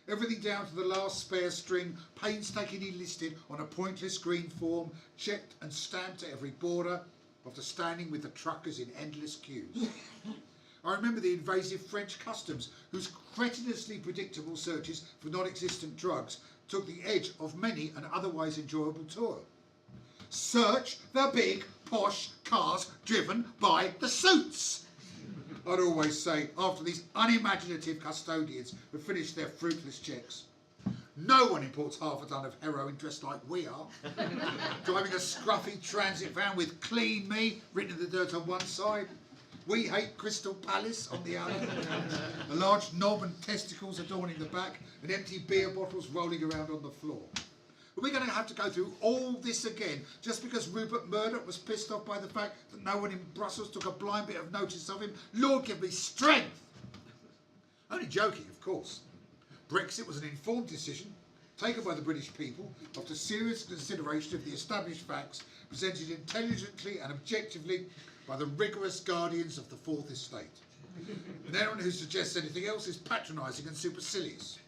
Everything down to the last spare string, painstakingly listed on a pointless green form, checked and stamped at every border, after standing with the truckers in endless queues. I remember the invasive French customs, whose cretinously predictable searches for non-existent drugs took the edge of many an otherwise enjoyable tour. Search the big, posh cars driven by the suits, I'd always say, after these unimaginative custodians have finished their fruitless checks. No one imports half a ton of heroin dressed like we are, driving a scruffy transit van with "Clean Me" written in the dirt on one side. We hate Crystal Palace on the other. A large knob and testicles adorning the back, and empty beer bottles rolling around on the floor. Are we going to have to go through all this again just because Rupert Murdoch was pissed off by the fact that no one in Brussels took a blind bit of notice of him? Lord, give me strength! Only joking, of course. Brexit was an informed decision taken by the British people after serious consideration of the established facts presented intelligently and objectively by the rigorous guardians of the Fourth Estate. And anyone who suggests anything else is patronising and supercilious.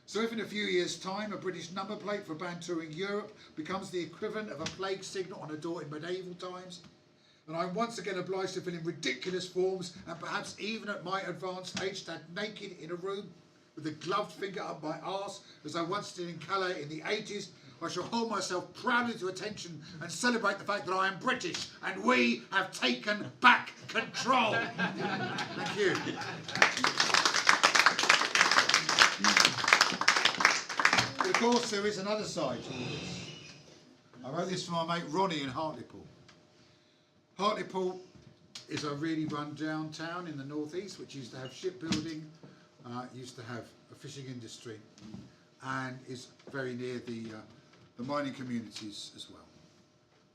So if in a few years' time a British number plate for a band touring Europe becomes the equivalent of a plague signal on a door in medieval times, and I'm once again obliged to fill in ridiculous forms and perhaps even at my advanced age stand naked in a room with a gloved finger up my arse as I once did in Calais in the 80s, I shall hold myself proudly to attention and celebrate the fact that I am British and we have taken back control. Thank you. But of course there is another side to all this. I wrote this for my mate Ronnie in Hartlepool. Hartlepool is a really run-down town in the northeast which used to have shipbuilding, used to have a fishing industry, and is very near the mining communities as well.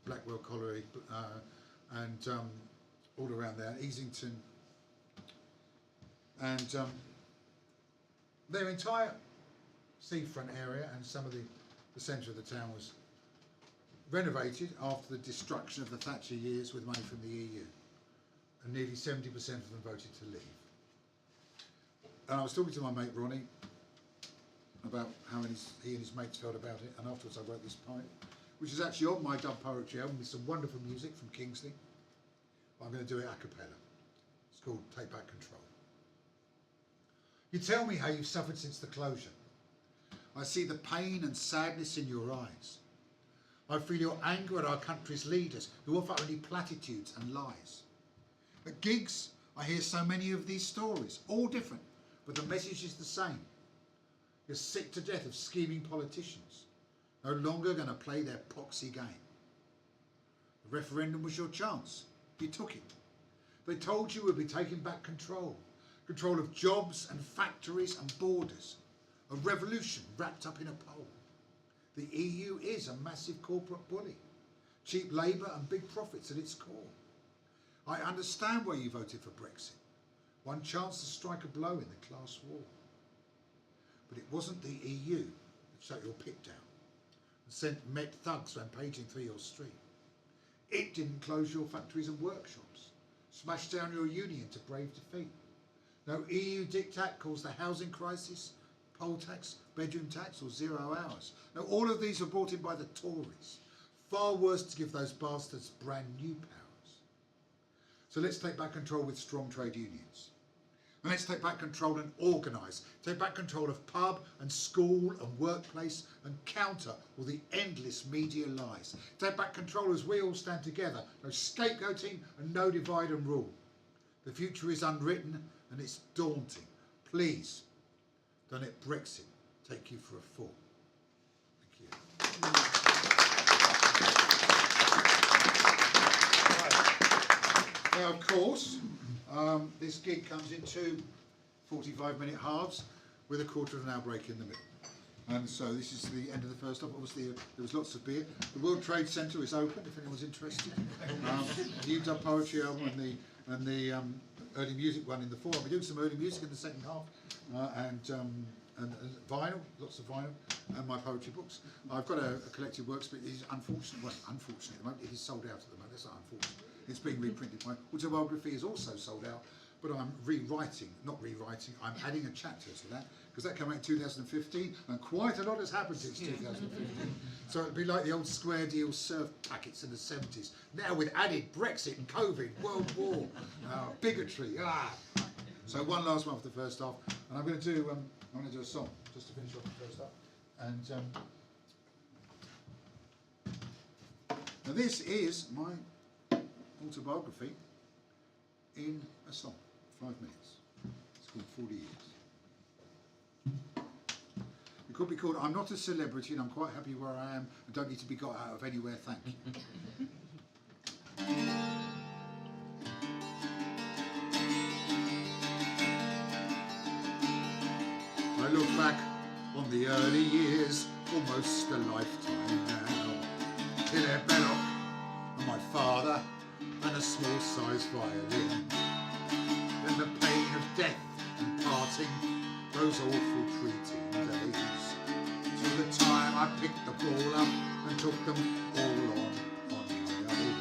Blackwell Colliery and all around there, Easington, and their entire seafront area and some of the centre of the town was renovated after the destruction of the Thatcher years with money from the EU, and nearly 70% of them voted to leave. And I was talking to my mate Ronnie about how he and his mates felt about it, and afterwards I wrote this poem, which is actually on my dub poetry album with some wonderful music from Kingsley. But I'm going to do it a cappella. It's called Take Back Control. You tell me how you've suffered since the closure. I see the pain and sadness in your eyes. I feel your anger at our country's leaders who offer only platitudes and lies. At gigs, I hear so many of these stories, all different, but the message is the same. You're sick to death of scheming politicians, no longer going to play their poxy game. The referendum was your chance. You took it. They told you we'd be taking back control of jobs and factories and borders, a revolution wrapped up in a poll. The EU is a massive corporate bully, cheap labour and big profits at its core. I understand why you voted for Brexit, one chance to strike a blow in the class war. But it wasn't the EU that shut your pit down and sent Met thugs rampaging through your street. It didn't close your factories and workshops, smash down your union to brave defeat. No EU diktat caused the housing crisis, poll tax, bedroom tax or 0 hours. No, all of these were brought in by the Tories. Far worse to give those bastards brand new powers. So let's take back control with strong trade unions. And let's take back control and organise. Take back control of pub and school and workplace and counter all the endless media lies. Take back control as we all stand together. No scapegoating and no divide and rule. The future is unwritten and it's daunting. Please, don't let Brexit take you for a fool. Thank you. Now, of course, this gig comes in two 45-minute halves with a quarter of an hour break in the middle. And so this is the end of the first half. Obviously, there was lots of beer. The World Trade Centre is open if anyone's interested. The new dub poetry album and the early music one in the four. I'll be doing some early music in the second half, and vinyl, lots of vinyl, and my poetry books. I've got a collected works, but it is unfortunately at the moment, it is sold out at the moment. That's not unfortunate. It's being reprinted. My autobiography is also sold out, but I'm I'm adding a chapter to that, because that came out in 2015, and quite a lot has happened since 2015. So it'd be like the old square deal surf packets in the 70s, now with added Brexit and COVID, World War, bigotry. So one last one for the first half, and I'm going to do a song just to finish off the first half. And now this is my autobiography in a song, 5 minutes. It's called 40 Years. It could be called I'm Not a Celebrity and I'm Quite Happy Where I Am and Don't Need to Be Got Out of Anywhere, Thank You. I look back on the early years almost a lifetime now. Hilaire Belloc and my father and a small-sized violin. Then the pain of death and parting, those awful treating days. Till the time I picked the ball up and took them all on my own.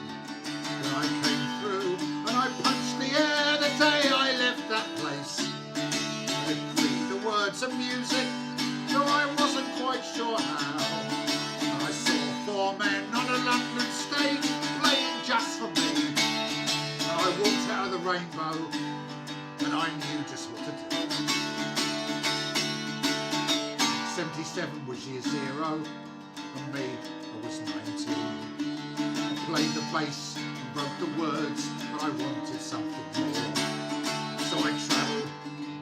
Then I came through and I punched the air the day I left that place. I'd read the words of music, though I wasn't quite sure how. And I saw 4 men on a London stage playing just for me. And I walked out of the rainbow and I knew just what to do. 77 was year 0, and me, I was 19. I played the bass and wrote the words, but I wanted something more. So I travelled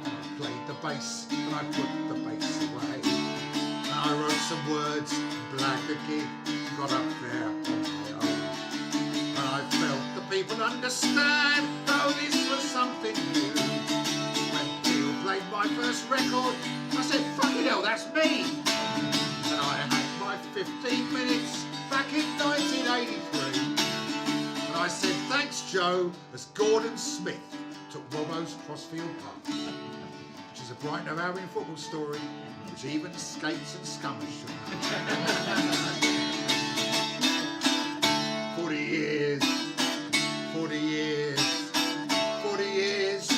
and I played the bass, and I put the bass away. And I wrote some words, blagged the gig, got up there on my own. And I felt the people understand, though this was something new. When Bill played my first record, I said, fucking hell, that's me! And I had my 15 minutes back in 1983. And I said, thanks, Joe, as Gordon Smith took Robbo's Crossfield Park, which is a Brighton Hove Albion football story, which even skates and scummers should know. 40 years, 40 years, 40 years.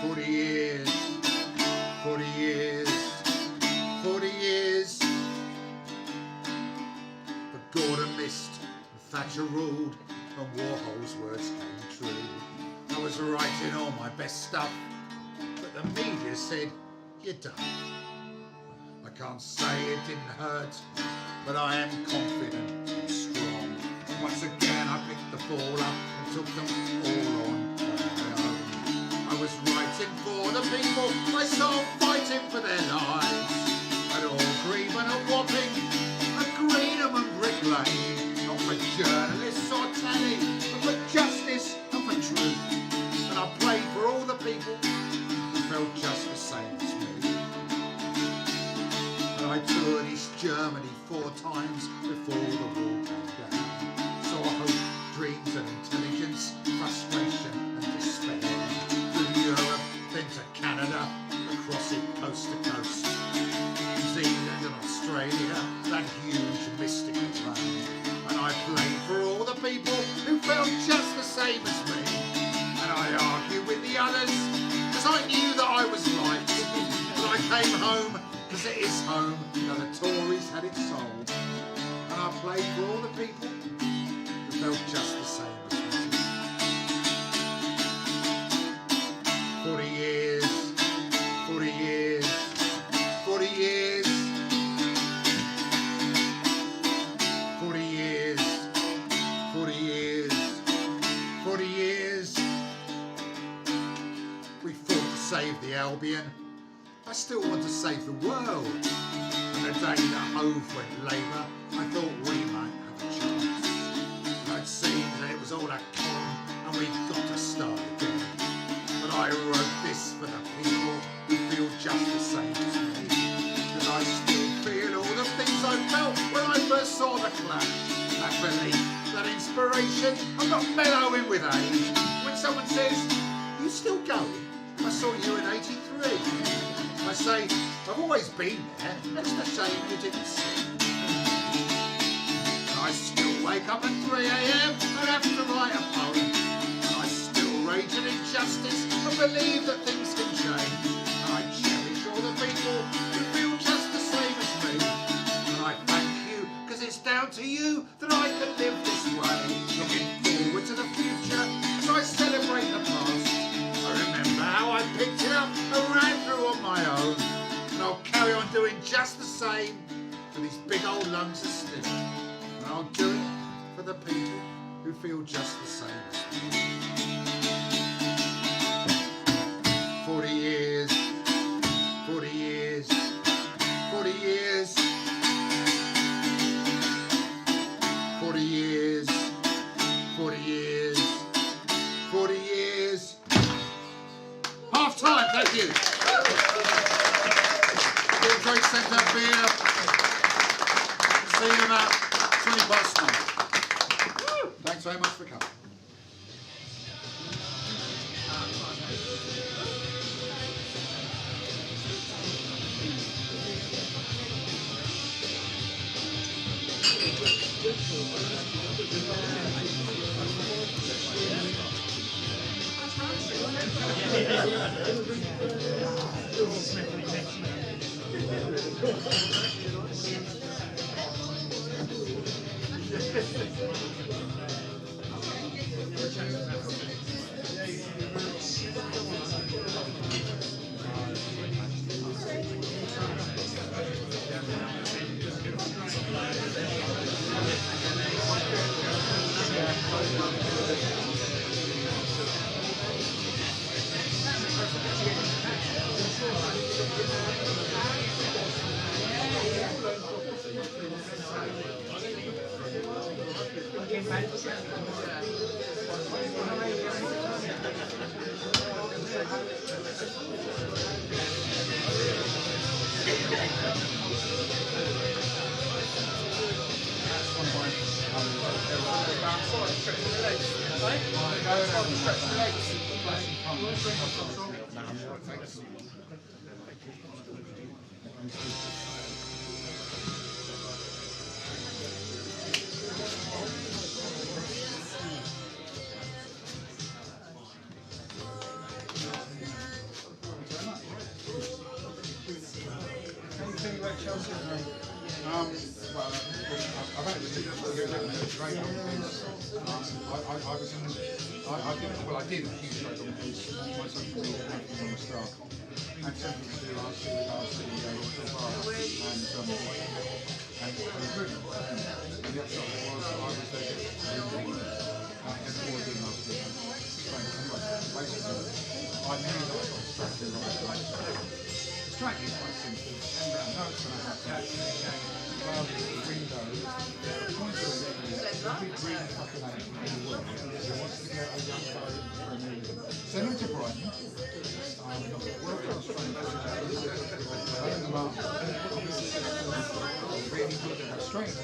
40 years, 40 years, 40 years. But Gordon missed, and Thatcher ruled, and Warhol's words came true. I was writing all my best stuff, but the media said, you're done. I can't say it didn't hurt, but I am confident and strong. Once again I picked the ball up and took them all on my own. I was writing for the people I saw fighting for their lives. At All Green and at Wapping, at Greenham and Brick Lane. Not for journalists or telly, but for justice and for truth. And I played for all the people who felt just the same as me. And I toured East Germany 4 times before the war came down. Saw hope, dreams and intelligence, frustration and despair. Europe, then to Canada, across it coast to coast. New Zealand and Australia, that huge mystical land. And I played for all the people who felt just the same as me. And I argued with the others, because I knew that I was right. But I came home, because it is home, now the Tories had it sold. And I played for all the people who felt just the same as me. 40 years, 40 years, 40 years, 40 years, 40 years, 40 years. We fought to save the Albion. I still want to save the world. And the day that Hove went Labour, I thought we might have a chance. And I'd seen that it was all a con and we'd got to start again. But I wrote this for the people who feel just the same as me. Because I still feel all the things I felt when I first saw the Clash. That belief, that inspiration, I'm not mellowing with age. When someone says, you still going? I saw you in 83. I say, I've always been there, it's a shame you didn't see. And I still wake up at 3 AM and have to write a poem. And I still rage at injustice and believe that things can change. And I cherish all the people who feel just the same as me. And I thank you, because it's down to you that I can live this way. Looking forward to the future as I celebrate the past. I remember how I picked it up and ran through on my own. And I'll carry on doing just the same for these big old lungs of steel. And I'll do it for the people who feel just the same as me. 40 years, 40 years, 40 years, 40 years, 40 years, 40 years. Half time, thank you. What a smile. Thanks very much for coming. Well, I've actually great I did a huge show on my social media and on the Star and something to do our CEO and it was good. And the upshot of it was I was there and all doing last week. Anyway, basically, I knew that I got distracted the strategy is quite simple. I know it's going to happen. Well, the windows, there are points of every green fucking agent in the world who wants to get a young guy for a million. Send him to Brighton. Work on strength. Open them up. Really good at strength.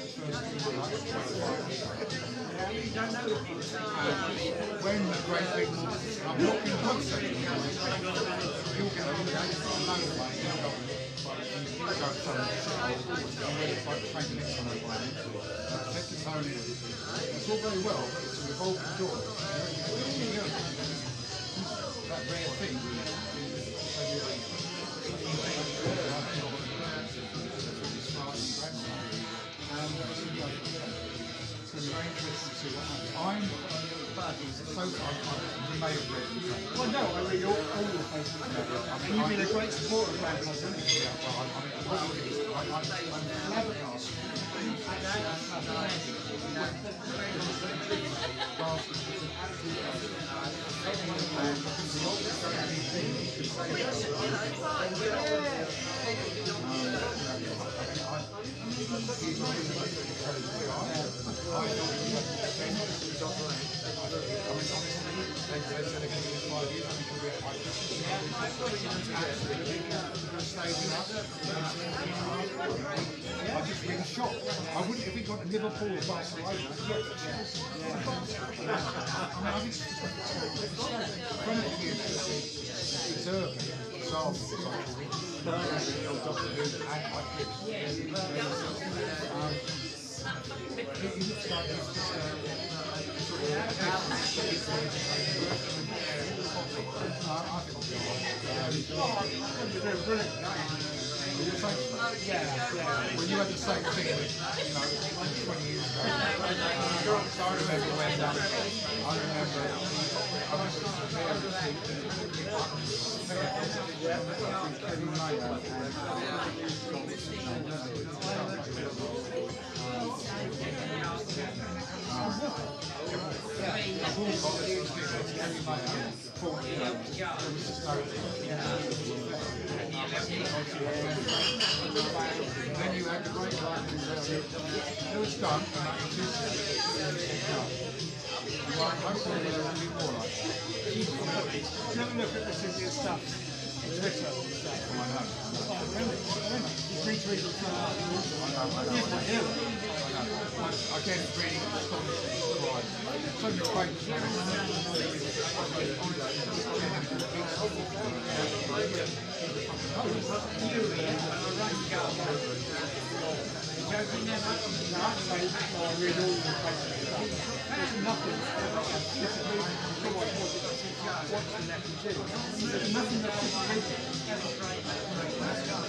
When the great big, I'm not in concept, you'll get a load of money. It's all very well, but it's a revolving door. That rare thing it's going to be very interesting to see what happens. So far, you may have read the well, no, I read all the places. You've been a great supporter of Grand Cousin. Yeah, well, I'm flabbergasted. I'm just really shocked. I wouldn't have even gone to Liverpool or Barcelona. I think when you had the same thing, 20 years ago, I remember when then you had the great line it was done and that was just hopefully there'll be more like that. Have a look at the stuff. Twitter and stuff. I know. Remember, you retweet it from I get really surprised. So many pages.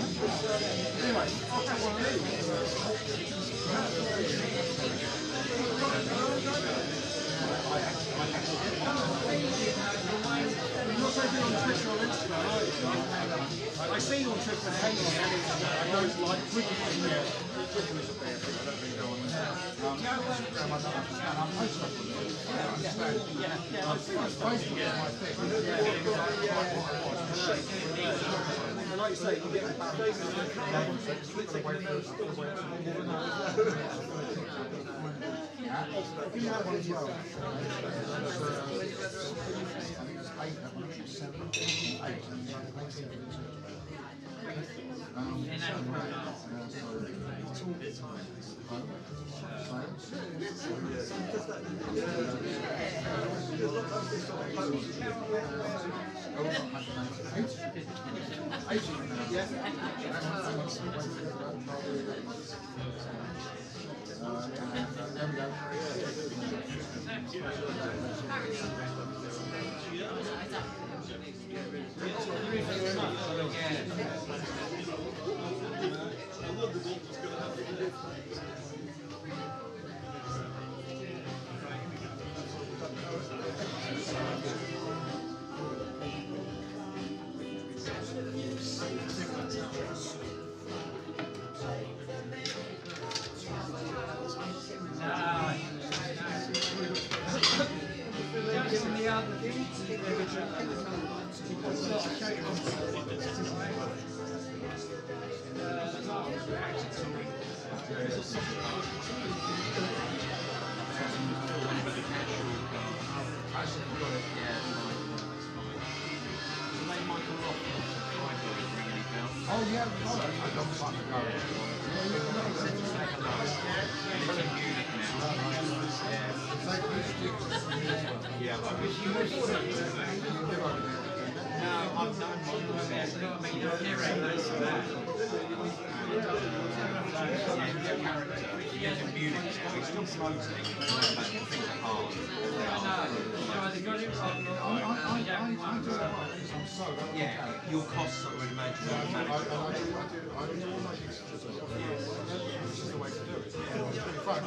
Anyway, you're so big on Twitter or Instagram, are you? I see you on Twitter and hang on Instagram. I know it's like Twitter. Twitter is a bad thing. I don't really go on there. Instagram, I don't understand. I'm post stuff on there. I don't understand. Facebook is my thing. And like you say, you get You have one as well. I think it's 8, 7, Oh yeah, a long time ago. Yeah, I wish you would. No, I've known He has a Munich now, he's still promoting, but things are hard. Yeah, your costs, I would imagine, are manageable. This is the way to do it. In fact,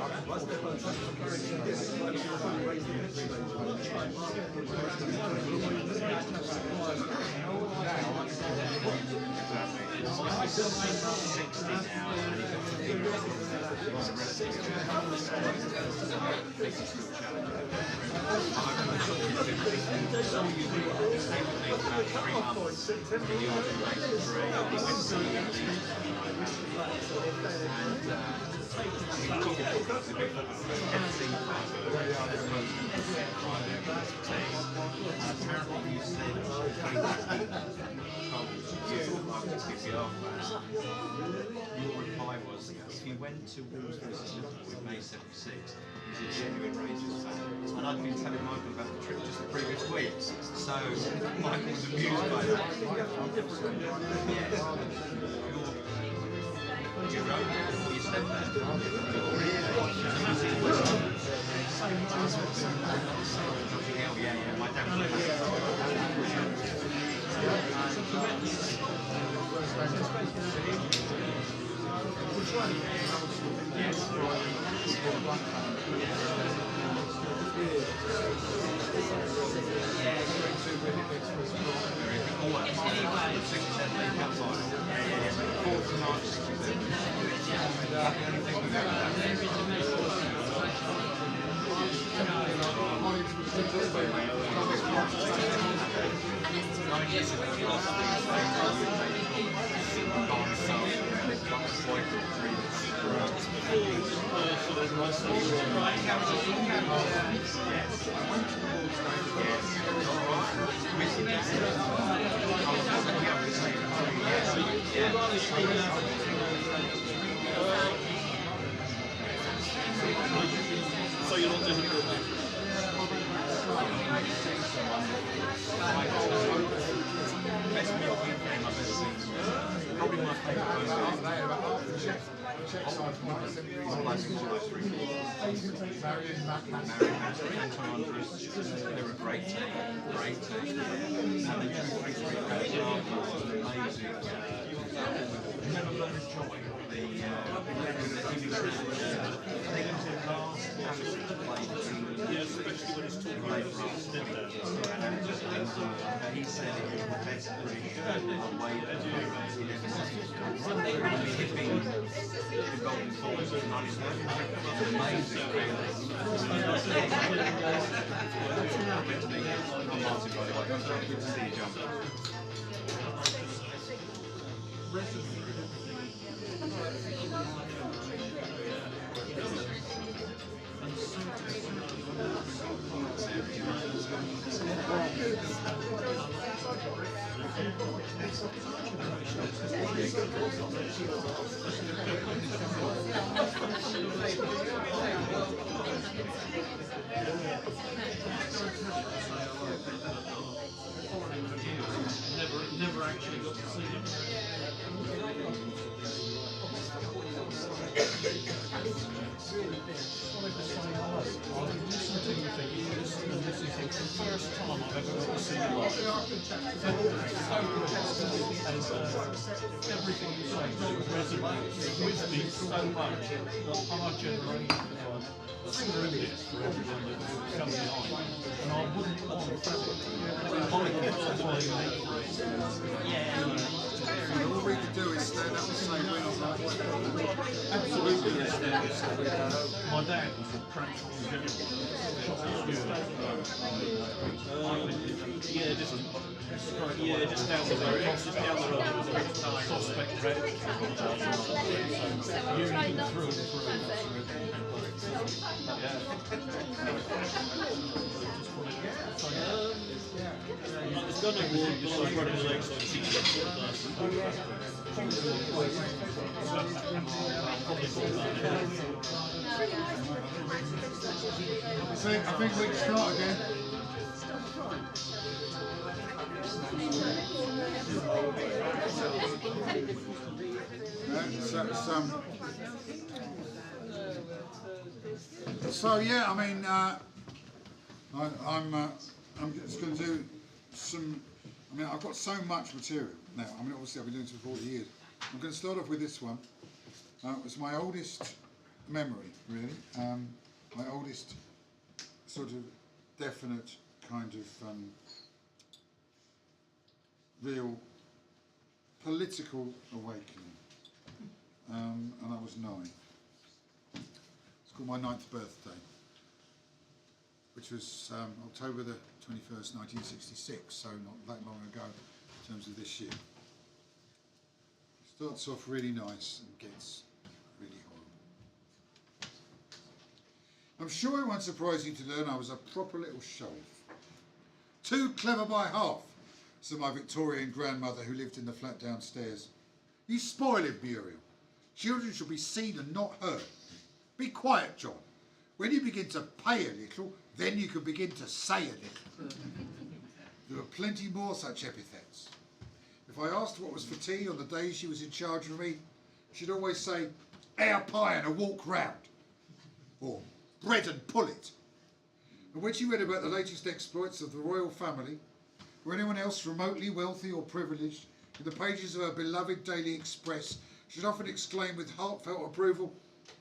He's 60 now, and he's your reply was, if you went to Walsall with May 76, he's a genuine Rangers fan. And I'd been telling Michael about the trip just the previous week, so Michael was amused by that. You wrote that before you stepped there. Oh yeah, my dad So you're not difficult. Best meal game I've ever seen. Probably my favourite movie. They were a great team, great team. And the True Victory was amazing. Never learned to joy. The English national I think it was their last Allison to play for England. Yeah, especially when it's talking about France, did that. He said it was the best British away that he'd ever seen. I mean, he'd been involved in football since 97. It's amazing. I'm Martin, by the way. Good to see you, John. Never actually got to see him. And this is the first time I've ever got to see you live. And everything you say resonates with me so much that our generation through this for everyone that comes behind. And I wouldn't want politics All we can do is stand up and say we're not like what. absolutely. My dad was a transform general. Just down the road. Just down the road. There was a suspect red. Union through and through. It's got no wall, but I running legs like she I think we can start again. So yeah, I mean, I'm just going to do some. I mean, I've got so much material now. I mean, obviously I've been doing this for 40 years. I'm going to start off with this one. It's my oldest memory, really. My oldest sort of definite kind of real political awakening. And I was 9. It's called my 9th birthday, which was October the 21st, 1966, so not that long ago in terms of this year. Starts off really nice and gets really horrible. I'm sure it won't surprise you to learn I was a proper little show-off. Too clever by half, said my Victorian grandmother who lived in the flat downstairs. You spoil it, Muriel. Children should be seen and not heard. Be quiet, John. When you begin to pay a little, then you can begin to say a little. There were plenty more such epithets. If I asked what was for tea on the days she was in charge of me, she'd always say, "Our pie and a walk round," or "bread and pullet." And when she read about the latest exploits of the royal family, or anyone else remotely wealthy or privileged, in the pages of her beloved Daily Express, she'd often exclaim with heartfelt approval,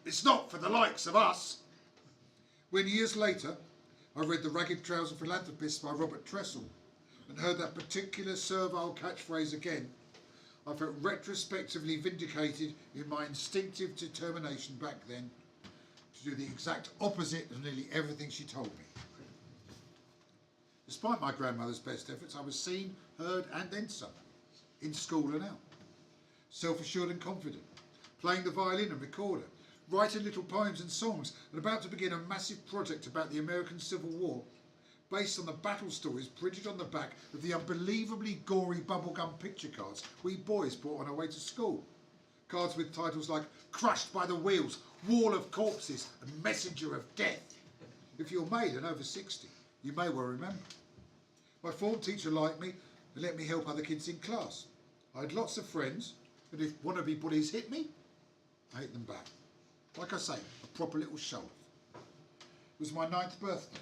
"It's not for the likes of us." When years later, I read The Ragged Trouser Philanthropist by Robert Tressel and heard that particular servile catchphrase again, I felt retrospectively vindicated in my instinctive determination back then to do the exact opposite of nearly everything she told me. Despite my grandmother's best efforts, I was seen, heard and then some, in school and out. Self-assured and confident, playing the violin and recorder, writing little poems and songs, and about to begin a massive project about the American Civil War, based on the battle stories printed on the back of the unbelievably gory bubblegum picture cards we boys brought on our way to school. Cards with titles like Crushed by the Wheels, Wall of Corpses and Messenger of Death. If you're male and over 60, you may well remember. My form teacher liked me and let me help other kids in class. I had lots of friends, and if wannabe bullies hit me, I hit them back. Like I say, a proper little show-off. It was my 9th birthday.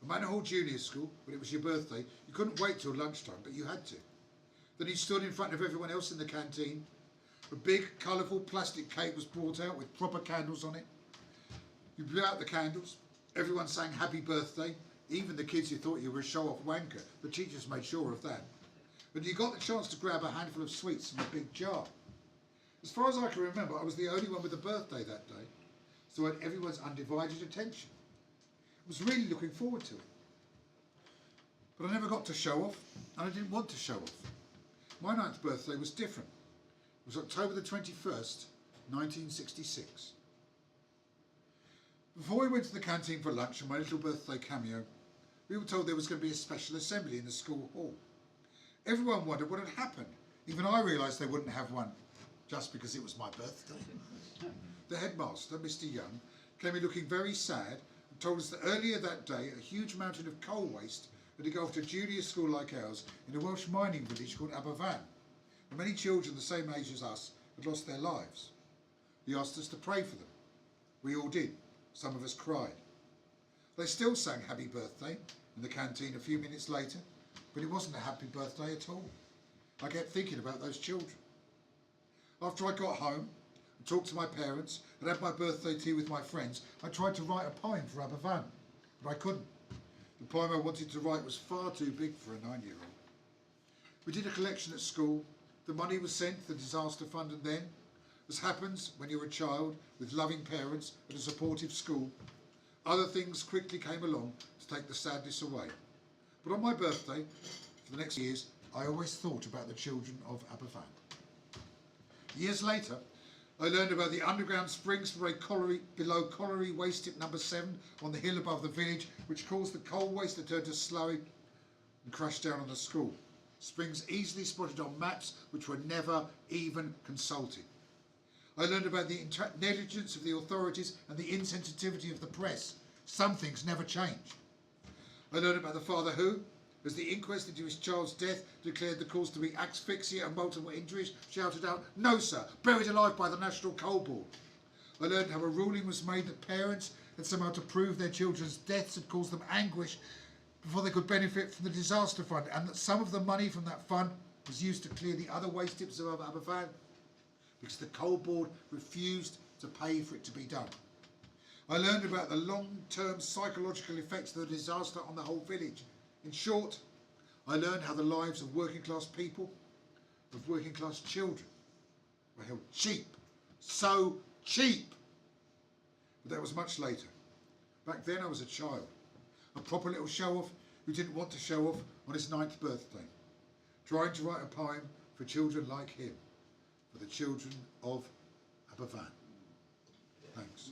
At Manor Hall Junior School, when it was your birthday, you couldn't wait till lunchtime, but you had to. Then he stood in front of everyone else in the canteen. A big, colourful plastic cake was brought out with proper candles on it. You blew out the candles. Everyone sang happy birthday. Even the kids who thought you were a show-off wanker. The teachers made sure of that. And you got the chance to grab a handful of sweets from a big jar. As far as I can remember, I was the only one with a birthday that day, so I had everyone's undivided attention. I was really looking forward to it. But I never got to show off, and I didn't want to show off. My 9th birthday was different. It was October the 21st, 1966. Before we went to the canteen for lunch and my little birthday cameo, we were told there was going to be a special assembly in the school hall. Everyone wondered what had happened. Even I realised they wouldn't have one just because it was my birthday. The headmaster, Mr. Young, came in looking very sad and told us that earlier that day a huge mountain of coal waste had engulfed a junior school like ours in a Welsh mining village called Aberfan, and many children the same age as us had lost their lives. He asked us to pray for them. We all did. Some of us cried. They still sang happy birthday in the canteen a few minutes later, but it wasn't a happy birthday at all. I kept thinking about those children. After I got home and talked to my parents and had my birthday tea with my friends, I tried to write a poem for Aberfan, but I couldn't. The poem I wanted to write was far too big for a 9-year-old. We did a collection at school. The money was sent to the disaster fund, and then, as happens when you're a child with loving parents at a supportive school, other things quickly came along to take the sadness away. But on my birthday, for the next years, I always thought about the children of Aberfan. Years later, I learned about the underground springs below colliery waste tip number 7 on the hill above the village, which caused the coal waste to turn to slurry and crash down on the school. Springs easily spotted on maps which were never even consulted. I learned about the negligence of the authorities and the insensitivity of the press. Some things never change. I learned about the father who, as the inquest into his child's death declared the cause to be asphyxia and multiple injuries, shouted out, "No, sir, buried alive by the National Coal Board." I learned how a ruling was made that parents had somehow to prove their children's deaths had caused them anguish before they could benefit from the disaster fund, and that some of the money from that fund was used to clear the other waste tips of Aberfan because the Coal Board refused to pay for it to be done. I learned about the long-term psychological effects of the disaster on the whole village. In short, I learned how the lives of working class people, of working class children, were held cheap, so cheap. But that was much later. Back then I was a child, a proper little show-off who didn't want to show off on his 9th birthday, trying to write a poem for children like him, for the children of Aberfan. Thanks.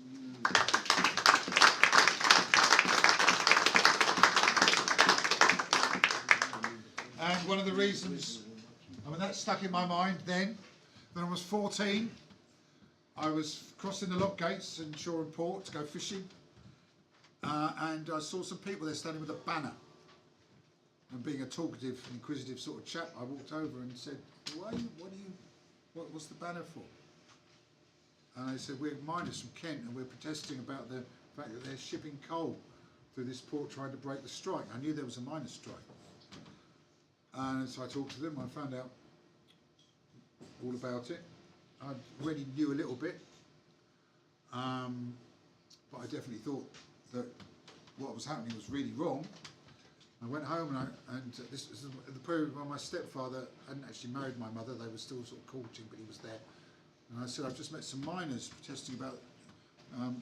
And one of the reasons, that stuck in my mind then, when I was 14, I was crossing the lock gates in Shore and Port to go fishing, and I saw some people there standing with a banner. And being a talkative, inquisitive sort of chap, I walked over and said, what's the banner for? And they said, we're miners from Kent and we're protesting about the fact that they're shipping coal through this port trying to break the strike. I knew there was a miners' strike. And so I talked to them, I found out all about it. I already knew a little bit, but I definitely thought that what was happening was really wrong. I went home and this was the period when my stepfather hadn't actually married my mother. They were still sort of courting, but he was there. And I said, I've just met some miners protesting about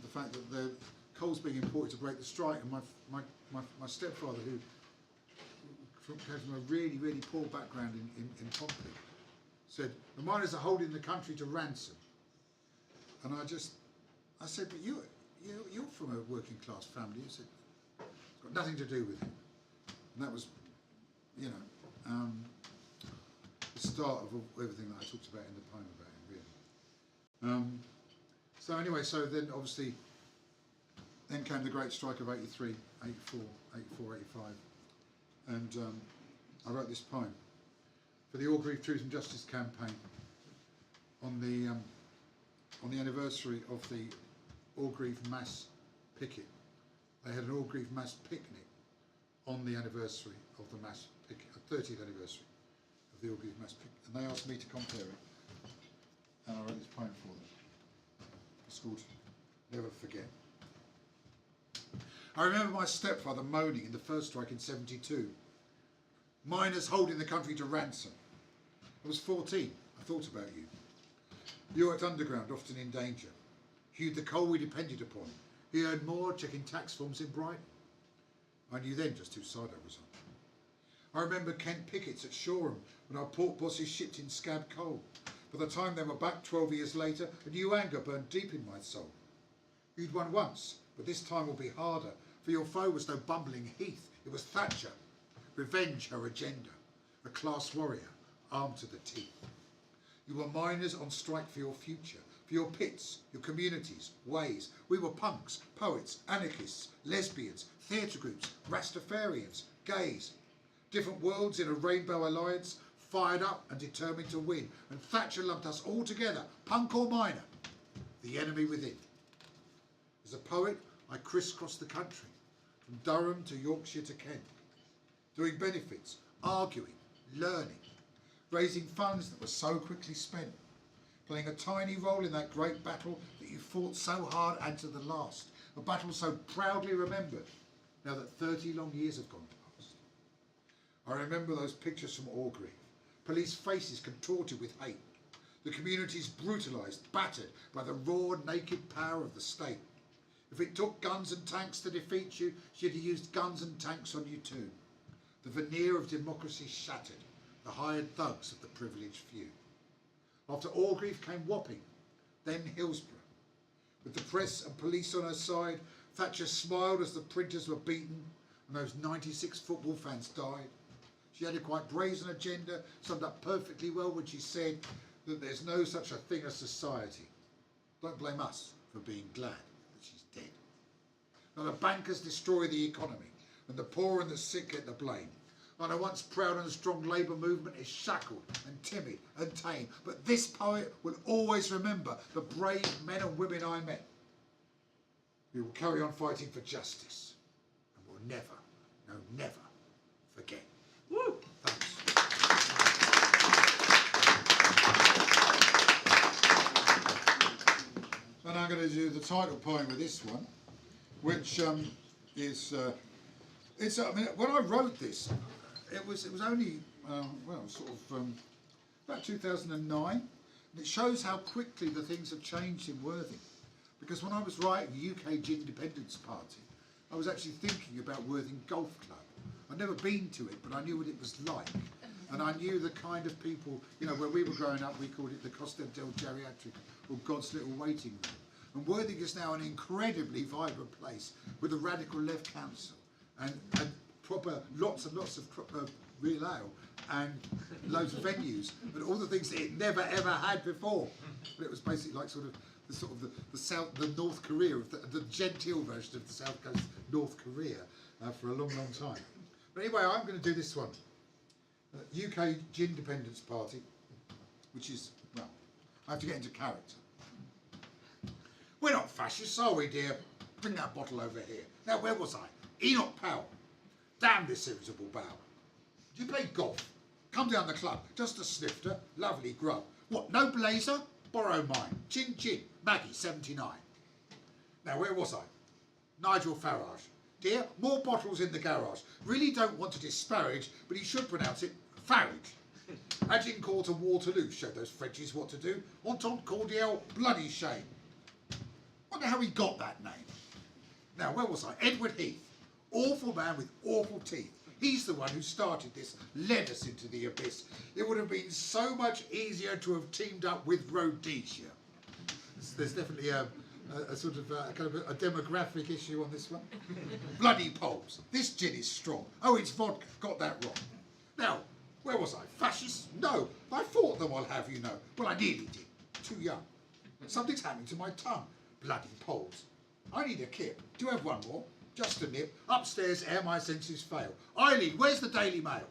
the fact that the coal's being imported to break the strike. And my stepfather, who came from a really, really poor background in Pompey, said, the miners are holding the country to ransom. And I said, but you're from a working class family. He said, it's got nothing to do with it. And that was, you know, the start of everything that I talked about in the poem about him, really. So anyway, so then obviously, then came the great strike of 83, 84, 84, 85. And I wrote this poem for the Orgreave Truth and Justice campaign on the anniversary of the Orgreave mass picket. They had an Orgreave mass picnic on the anniversary of the mass picket, 30th anniversary of the Orgreave mass picket, and they asked me to compare it, and I wrote this poem for them. It's called Never Forget. I remember my stepfather moaning in the first strike in 72. Miners holding the country to ransom. I was 14. I thought about you. You worked underground, often in danger. Hewed the coal we depended upon. He earned more checking tax forms in Brighton. I knew then just whose side I was on. I remember Kent pickets at Shoreham when our port bosses shipped in scab coal. By the time they were back 12 years later, a new anger burned deep in my soul. You'd won once, but this time will be harder, for your foe was no bumbling Heath, it was Thatcher. Revenge her agenda, a class warrior, armed to the teeth. You were miners on strike for your future, for your pits, your communities, ways. We were punks, poets, anarchists, lesbians, theatre groups, Rastafarians, gays. Different worlds in a rainbow alliance, fired up and determined to win. And Thatcher loved us all together, punk or miner, the enemy within. As a poet, I crisscrossed the country, from Durham to Yorkshire to Kent, doing benefits, arguing, learning, raising funds that were so quickly spent, playing a tiny role in that great battle that you fought so hard and to the last, a battle so proudly remembered, now that 30 long years have gone past. I remember those pictures from Orgreave, police faces contorted with hate, the communities brutalised, battered by the raw, naked power of the state. If it took guns and tanks to defeat you, she'd have used guns and tanks on you too. The veneer of democracy shattered, the hired thugs of the privileged few. After Orgreave came Wapping, then Hillsborough. With the press and police on her side, Thatcher smiled as the printers were beaten and those 96 football fans died. She had a quite brazen agenda, summed up perfectly well when she said that there's no such a thing as society. Don't blame us for being glad that she's dead. Now the bankers destroy the economy, and the poor and the sick get the blame. And a once proud and strong labour movement is shackled and timid and tame. But this poet will always remember the brave men and women I met. We will carry on fighting for justice, and will never, no never, forget. Woo! Thanks. And I'm going to do the title poem with this one, which is. I mean, when I wrote this, it was only about 2009, and it shows how quickly the things have changed in Worthing. Because when I was writing the UK Independence Party, I was actually thinking about Worthing Golf Club. I'd never been to it, but I knew what it was like, and I knew the kind of people. You know, when we were growing up, we called it the Costa del Geriatric, or God's Little Waiting Room. And Worthing is now an incredibly vibrant place with a radical left council. And proper lots and lots of real ale and loads of venues and all the things that it never ever had before. But it was basically like the North Korea of the genteel version of the South Coast North Korea for a long time. But anyway, I'm going to do this one, UK Independence Party, which is, well, I have to get into character. We're not fascists, are we, dear? Bring that bottle over here. Now, where was I? Enoch Powell. Damn this irritable bow. Do you play golf? Come down the club. Just a snifter. Lovely grub. What, no blazer? Borrow mine. Chin chin. Maggie, 79. Now, where was I? Nigel Farage. Dear, more bottles in the garage. Really don't want to disparage, but he should pronounce it Farage. Agincourt to Waterloo showed those Frenchies what to do. Entente cordiale, bloody shame. Wonder how he got that name. Now, where was I? Edward Heath. Awful man with awful teeth. He's the one who started this, led us into the abyss. It would have been so much easier to have teamed up with Rhodesia. There's definitely a sort of kind of a demographic issue on this one. Bloody Poles. This gin is strong. Oh, it's vodka. Got that wrong. Now, where was I? Fascist? No. I fought them, I'll have you know. Well, I nearly did. Too young. Something's happening to my tongue. Bloody Poles. I need a kip. Do you have one more? Just a nip. Upstairs, ere my senses fail. Eileen, where's the Daily Mail?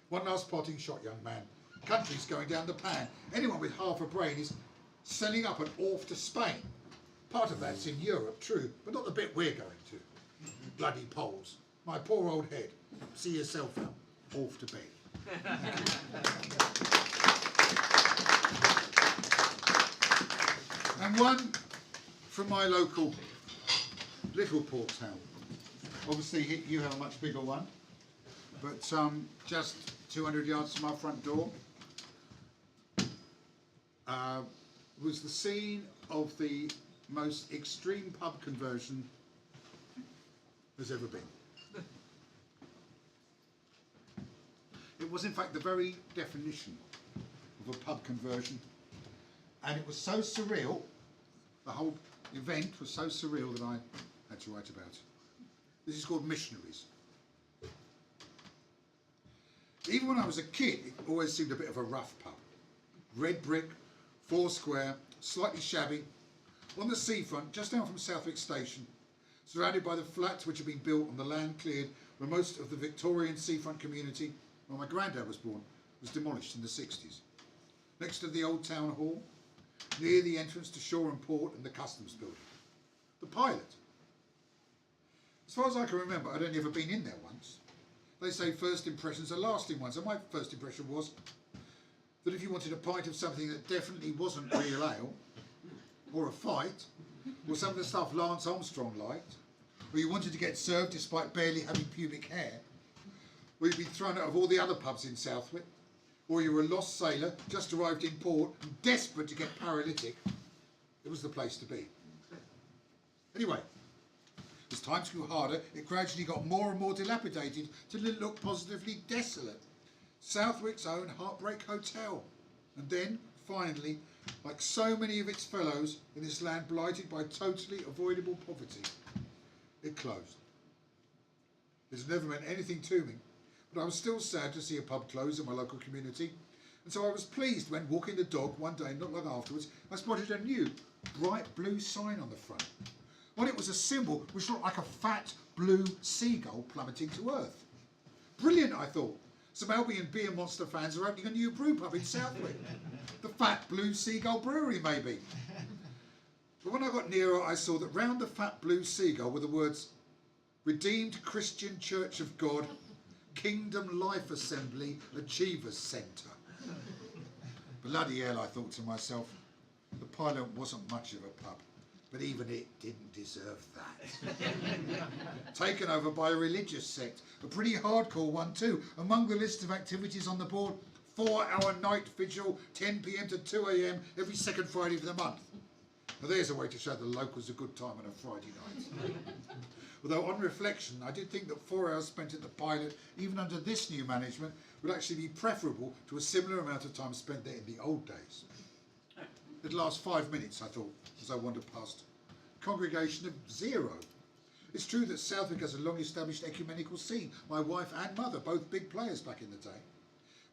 One last potting shot, young man. Country's going down the pan. Anyone with half a brain is selling up an off to Spain. Part of that's in Europe, true, but not the bit we're going to. Bloody Poles. My poor old head. See yourself out. Off to bed. And one from my local little port town. Obviously, you have a much bigger one, but just 200 yards from our front door was the scene of the most extreme pub conversion there's ever been. It was in fact the very definition of a pub conversion, and it was so surreal, the whole event was so surreal that I had to write about it. This is called Missionaries. Even when I was a kid, it always seemed a bit of a rough pub. Red brick, 4 square, slightly shabby, on the seafront, just down from Southwick Station, surrounded by the flats which had been built on the land cleared where most of the Victorian seafront community, where my granddad was born, was demolished in the 60s. Next to the old town hall, near the entrance to Shore and Port and the customs building. The Pilot. As far as I can remember, I'd only ever been in there once. They say first impressions are lasting ones, and my first impression was that if you wanted a pint of something that definitely wasn't real ale, or a fight, or some of the stuff Lance Armstrong liked, or you wanted to get served despite barely having pubic hair, or you'd been thrown out of all the other pubs in Southwick, or you were a lost sailor, just arrived in port, and desperate to get paralytic, it was the place to be. Anyway, as times grew harder, it gradually got more and more dilapidated till it looked positively desolate. Southwick's own Heartbreak Hotel. And then, finally, like so many of its fellows in this land blighted by totally avoidable poverty, it closed. It's never meant anything to me, but I was still sad to see a pub close in my local community, and so I was pleased when, walking the dog one day not long afterwards, I spotted a new bright blue sign on the front. On it was a symbol which looked like a fat blue seagull plummeting to earth. Brilliant, I thought. Some Albion beer monster fans are opening a new brew pub in Southwick. The Fat Blue Seagull Brewery, maybe. But when I got nearer, I saw that round the Fat Blue Seagull were the words, Redeemed Christian Church of God, Kingdom Life Assembly, Achievers Centre. Bloody hell, I thought to myself, the Pilot wasn't much of a pub, but even it didn't deserve that. Taken over by a religious sect, a pretty hardcore one too. Among the list of activities on the board, 4-hour night vigil, 10 PM to 2 AM every second Friday of the month. Now there's a way to show the locals a good time on a Friday night. Although on reflection, I did think that 4 hours spent at the Pilot, even under this new management, would actually be preferable to a similar amount of time spent there in the old days. It'd last 5 minutes, I thought, as I wandered past. Congregation of 0. It's true that Southwick has a long-established ecumenical scene. My wife and mother, both big players back in the day.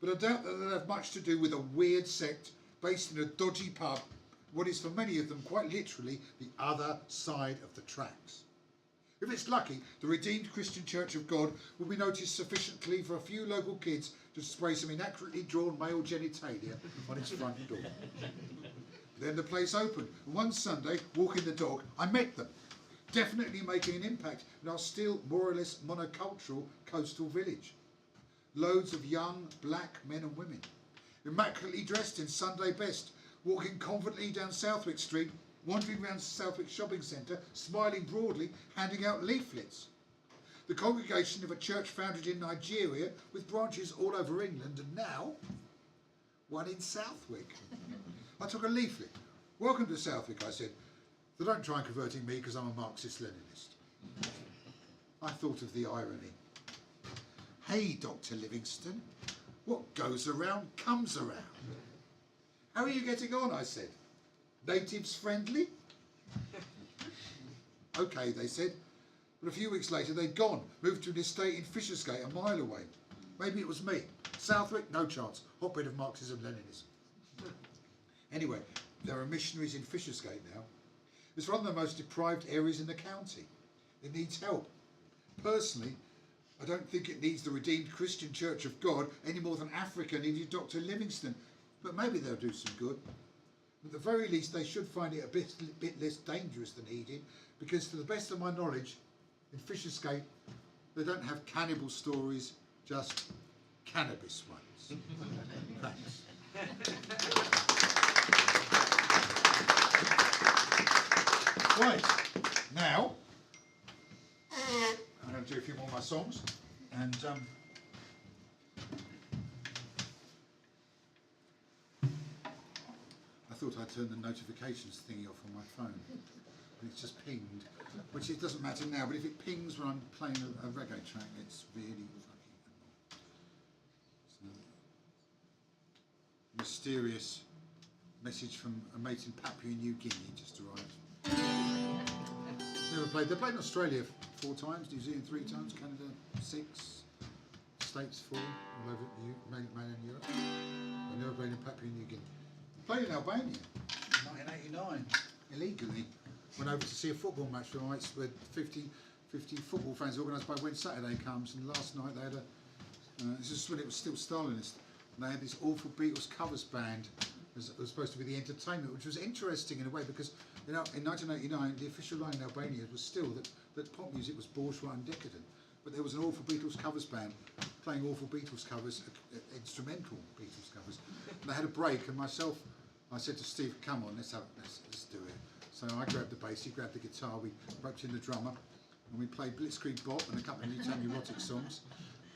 But I doubt that they'll have much to do with a weird sect based in a dodgy pub, what is for many of them quite literally the other side of the tracks. If it's lucky, the Redeemed Christian Church of God will be noticed sufficiently for a few local kids to spray some inaccurately drawn male genitalia on its front door. Then the place opened, and one Sunday, walking the dog, I met them, definitely making an impact in our still more or less monocultural coastal village. Loads of young black men and women, immaculately dressed in Sunday best, walking confidently down Southwick Street, wandering around Southwick Shopping Centre, smiling broadly, handing out leaflets. The congregation of a church founded in Nigeria with branches all over England, and now one in Southwick. I took a leaflet. Welcome to Southwick, I said. They don't try and converting me because I'm a Marxist-Leninist. I thought of the irony. Hey, Dr. Livingston, what goes around comes around. How are you getting on, I said. Natives friendly? Okay, they said. But a few weeks later, they'd gone, moved to an estate in Fishersgate, a mile away. Maybe it was me. Southwick, no chance. Hotbed of Marxism, Leninism. Anyway, there are missionaries in Fishersgate now. It's one of the most deprived areas in the county. It needs help. Personally, I don't think it needs the Redeemed Christian Church of God any more than Africa needed Dr. Livingstone. But maybe they'll do some good. At the very least, they should find it a bit less dangerous than Eden, because to the best of my knowledge, in Fishersgate, they don't have cannibal stories, just cannabis ones. Thanks. Right, now, I'm going to do a few more of my songs, and I thought I'd turn the notifications thingy off on my phone. It's just pinged, which it doesn't matter now, but if it pings when I'm playing a reggae track, it's really fucking annoying. Mysterious message from a mate in Papua New Guinea just arrived. Never played. They played in Australia 4 times, New Zealand 3 times, Canada 6, States 4, all over mainland Europe. I never played in Papua New Guinea. Played in Albania in 1989, illegally. Went over to see a football match for my mates with 50 football fans organised by When Saturday Comes, and last night they had this is when it was still Stalinist, and they had this awful Beatles covers band as was supposed to be the entertainment, which was interesting in a way because, you know, in 1989 the official line in Albania was still that pop music was bourgeois and decadent, but there was an awful Beatles covers band playing awful Beatles covers, instrumental Beatles covers, and they had a break, and I said to Steve, come on, let's do it. So I grabbed the bass, he grabbed the guitar, we roped in the drummer, and we played Blitzkrieg Bop and a couple of Newtown erotic songs.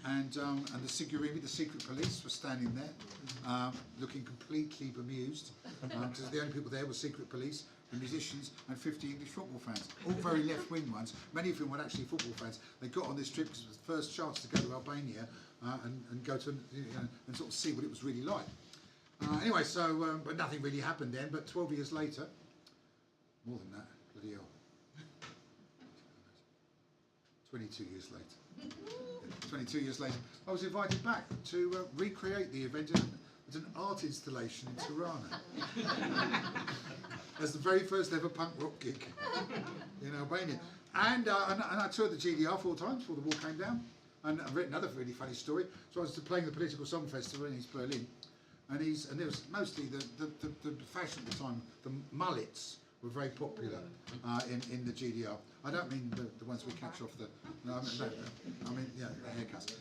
And the Sigurimi, the secret police, were standing there, looking completely bemused, because the only people there were secret police, the musicians, and 50 English football fans, all very left-wing ones. Many of whom weren't actually football fans. They got on this trip because it was the first chance to go to Albania and go to and sort of see what it was really like. Anyway, so but nothing really happened then. But 12 years later. More than that, bloody hell. 22 years later. 22 years later, I was invited back to recreate the event at an art installation in Tirana. As the very first ever punk rock gig in Albania. And I toured the GDR 4 times before the war came down. And I've written another really funny story. So I was playing the Political Song Festival in East Berlin. And there was mostly the fashion at the time, the mullets were very popular in the GDR. I don't mean the ones we catch off the. No, I mean yeah, the haircuts.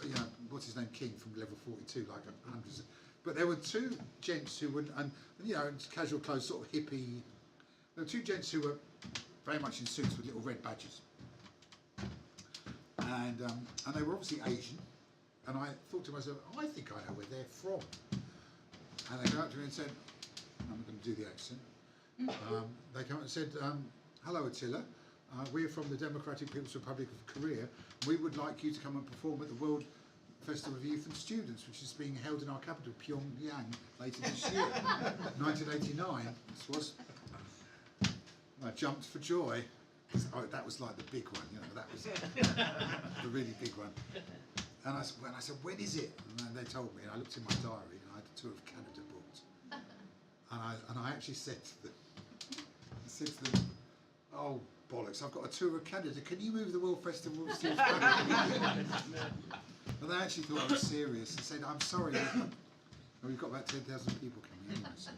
You know, what's his name, King from Level 42, like hundreds. But there were 2 gents who would, and you know, casual clothes, sort of hippie. There were 2 gents who were very much in suits with little red badges, and they were obviously Asian. And I thought to myself, I think I know where they're from. And they came up to me and said, I'm not going to do the accent. They came up and said, hello Attila, we're from the Democratic People's Republic of Korea. We would like you to come and perform at the World Festival of Youth and Students, which is being held in our capital, Pyongyang, later this year. 1989, this was. I jumped for joy. Oh, that was like the big one, you know, that was the really big one. And I said, when is it? And they told me, and I looked in my diary, and I had a tour of Canada booked. And I actually said to them, oh, bollocks, I've got a tour of Canada. Can you move the World Festival? And they actually thought I was serious and said, I'm sorry, we've got about 10,000 people coming anyway. So.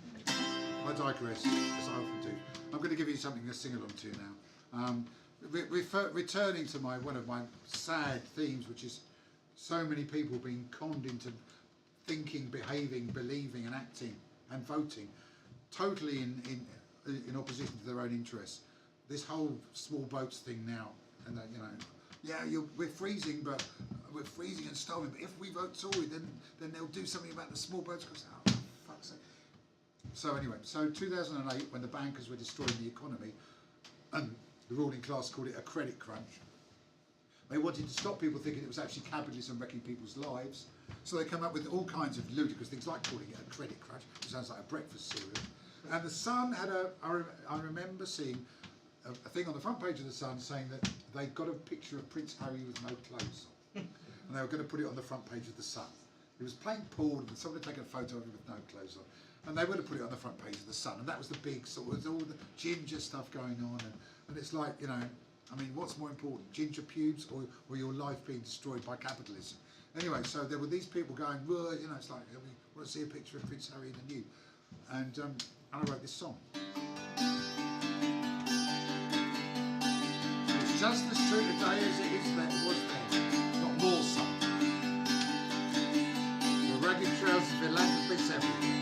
I digress, as I often do. I'm going to give you something to sing along to now. Returning to one of my sad themes, which is so many people being conned into thinking, behaving, believing and acting and voting totally in opposition to their own interests. This whole small boats thing now, and that, you know, yeah, we're freezing, but we're freezing and starving. But if we vote Tory, then they'll do something about the small boats. Because oh, fuck's sake. So anyway, so 2008, when the bankers were destroying the economy, and the ruling class called it a credit crunch. They wanted to stop people thinking it was actually capitalism wrecking people's lives. So they come up with all kinds of ludicrous things, like calling it a credit crunch, which sounds like a breakfast cereal. And the Sun had I remember seeing a thing on the front page of the Sun saying that they got a picture of Prince Harry with no clothes on, and they were going to put it on the front page of the Sun. He was playing pool, and someone had taken a photo of him with no clothes on, and they would have put it on the front page of the Sun, and that was the big sort of all the ginger stuff going on, and it's like, you know, I mean, what's more important, ginger pubes or your life being destroyed by capitalism? Anyway, so there were these people going, well, you know, it's like, we want to see a picture of Prince Harry in the nude, and I wrote this song. It's just as true today as it is that it was then, not more so. The ragged trousers, philanthropists everywhere.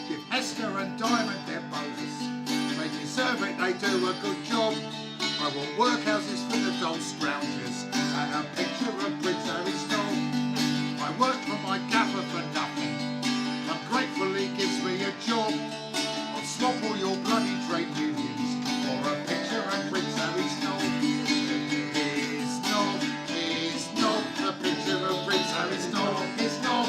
Give Hester and Diamond their bonus. They deserve it, they do a good job. I want workhouses for the dull scroungers and a picture of Prince Harry's dog. I work for my gaffer for nothing. I'm grateful he gives me a job. I'll swap all your bloody trade unions for a picture of Prince Harry's dog. It's not a picture of Prince Harry's dog. It's not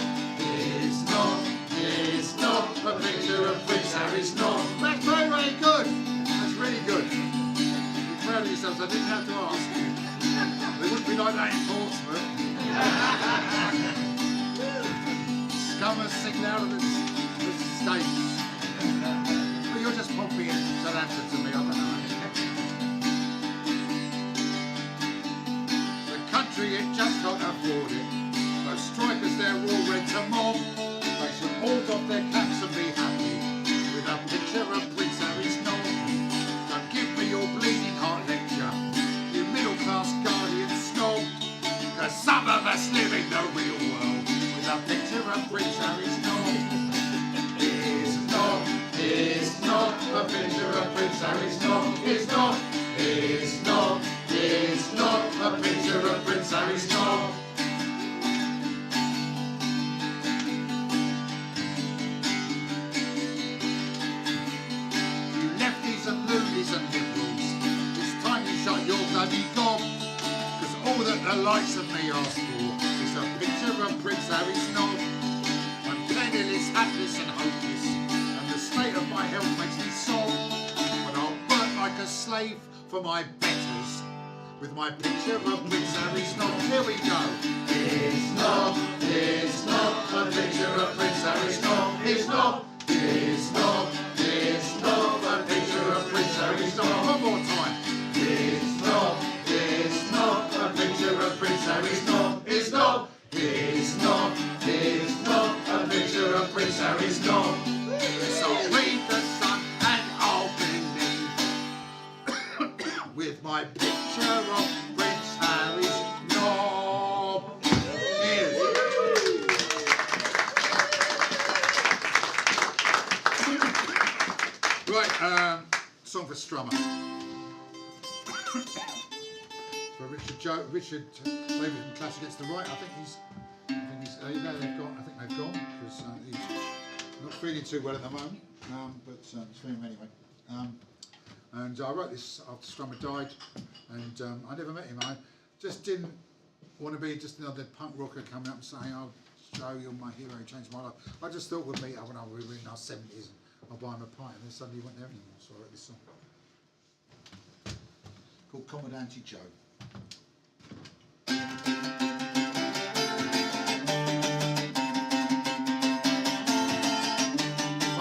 a picture of Prince Harry's dog. That's very, very good. That's really good. Be proud of yourselves. I didn't have to ask you. They wouldn't be like that in Portsmouth. Scummers sing out of the States. Well, you're just popping in South Africa to me, I don't know. The country, it just can't afford it. Those strikers, they're all rent a mob. They should hold off their caps and be happy with a picture of Prince Harry's knob. Don't give me your bleeding heart lecture, you middle class guardian snob. Cause some of us live in the real world with a picture of Prince Harry's knob. It's not a picture of Prince Harry's knob. It's not a picture of Prince Harry's knob. You lefties and loonies and liberals, it's time you shut your bloody gob. Cause all that the likes of me ask for is a picture of Prince Harry's knob. I'm penniless, hapless and hopeless, and the state of my health makes me sob. But I'll work like a slave for my betters with my picture of Prince Harry's knob. Here we go. It's not a picture of Prince Harry's knob. It's not a picture of Prince Harry's knob. One more time. It's not a picture of Prince Harry's knob. It's not a picture of Prince Harry's knob. So read the Sun and I'll believe with my picture of Prince Harry's knob. Cheers. Right, song for Strummer. For Richard David from Clash Against the Right. I think he's they've gone because he's not feeling too well at the moment. But it's for him anyway. And I wrote this after Strummer died, and I never met him. I just didn't want to be just another punk rocker coming up and saying, "I'll show you're my hero, you changed my life." I just thought we'd meet up when we were in our 70s and I'll buy him a pint, and then suddenly he wasn't there anymore. So I wrote this song called Commandante Joe.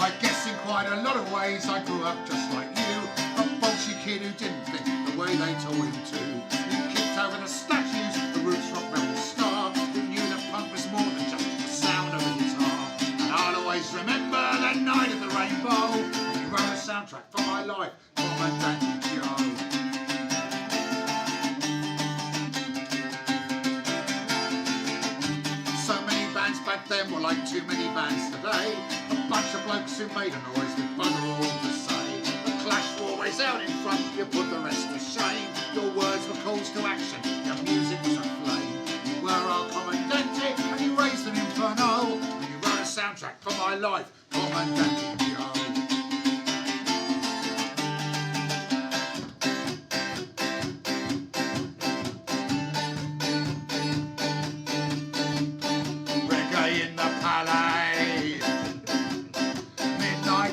I guess in quite a lot of ways I grew up just like you, a bolshy kid who didn't think the way they told him to. He kicked over the statues, the roots rock rebel star, who knew that punk was more than just the sound of a guitar. And I'll always remember that night at the Rainbow, when he wrote a soundtrack for my life, Commandante Joe. Back then were like too many bands today. A bunch of blokes who made a noise with bugger all to say. The Clash were always out in front, you put the rest to shame. Your words were calls to action, your music was a flame. You were our Commandante and you raised an inferno. And you wrote a soundtrack for my life, Commandante Joe. In the Palais, midnight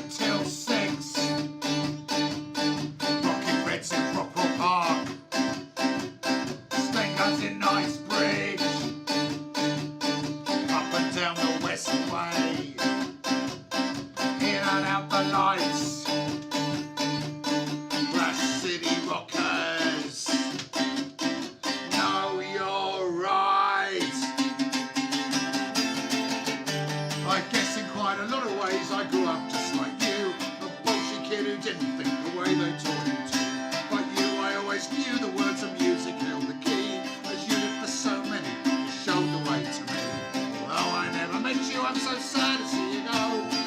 was so sad to see you go.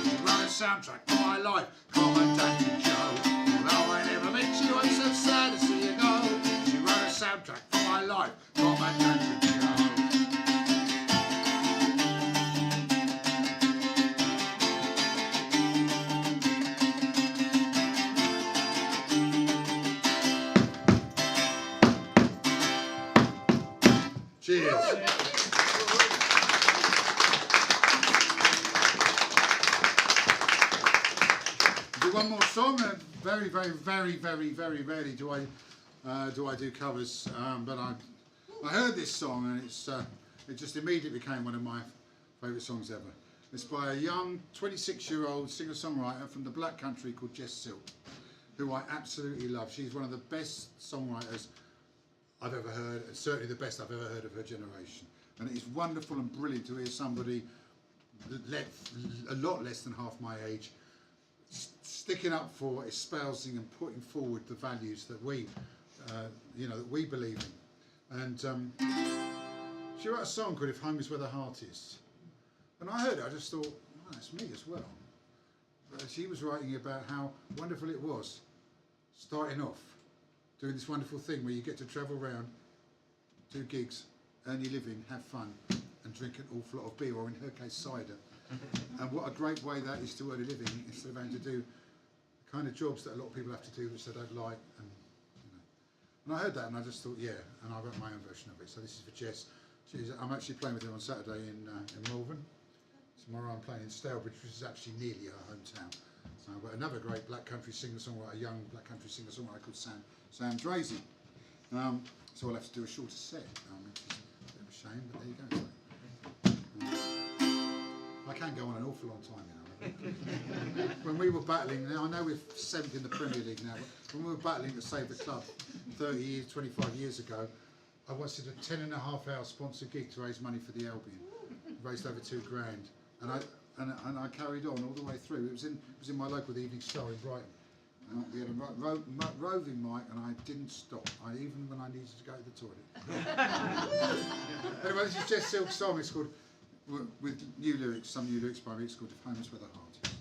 She wrote a soundtrack for my life, Commandant Joe. Although I never met you, I'm so sad to see you go. She wrote a soundtrack for my life, Commandant Joe. Cheers. Do one more song. Very rarely do I do covers. But I heard this song and it just immediately became one of my favourite songs ever. It's by a young 26-year-old singer-songwriter from the Black Country called Jess Silk, who I absolutely love. She's one of the best songwriters I've ever heard, and certainly the best I've ever heard of her generation. And it is wonderful and brilliant to hear somebody a lot less than half my age sticking up for, espousing and putting forward the values that we, that we believe in. And she wrote a song called "If Home Is Where the Heart Is," and I heard it. I just thought, oh, that's me as well. But she was writing about how wonderful it was starting off doing this wonderful thing where you get to travel around, do gigs, earn your living, have fun, and drink an awful lot of beer, or in her case, cider. And what a great way that is to earn a living, instead of having to do the kind of jobs that a lot of people have to do which they don't like. And I heard that and I just thought, yeah, and I wrote my own version of it. So this is for Jess. I'm actually playing with her on Saturday in Malvern. Tomorrow I'm playing in Stalybridge, which is actually nearly her hometown. But another great black country singer-songwriter, a young black country singer-songwriter called Sam Drazy. So I'll have to do a shorter set, which is a bit of a shame, but there you go. I can go on an awful long time, When we were battling, now I know we're 7th in the Premier League now, but when we were battling to save the club 30 years, 25 years ago, I once did a 10.5-hour sponsored gig to raise money for the Albion. Raised over £2,000, and I carried on all the way through. It was in my local The Evening Star in Brighton. We had a roving mic, and I didn't stop, even when I needed to go to the toilet. Anyway, this is Jess Silk's song. It's called, with new lyrics, some new lyrics by me. It's called "If Home Is Where the Heart Is."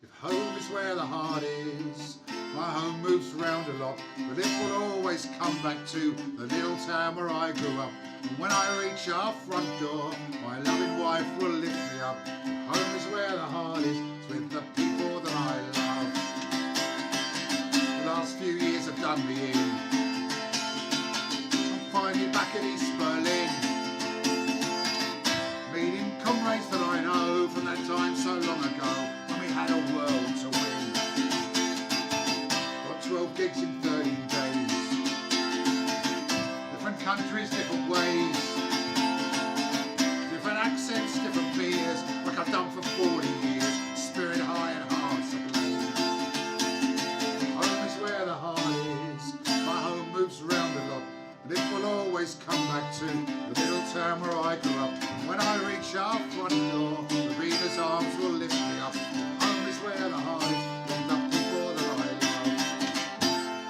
If home is where the heart is, my home moves round a lot, but it will always come back to the little town where I grew up. And when I reach our front door, my loving wife will lift me up. If home is where the heart is, it's with the people that I love. The last few years have done me in. I'm finally back at East Berlin, meeting comrades that I know from that time so long ago when we had a world to win. Got 12 gigs in 13 days, different countries, different ways, different accents, different beers, like I've done for 40 years, spirit high and hearts ablaze. Home is where the heart is, my home moves around a lot, and it will always come back to the little town where I grew up. When I reach our front door, the reader's arms will lift me up. Home is where the heart is, with the people that I love.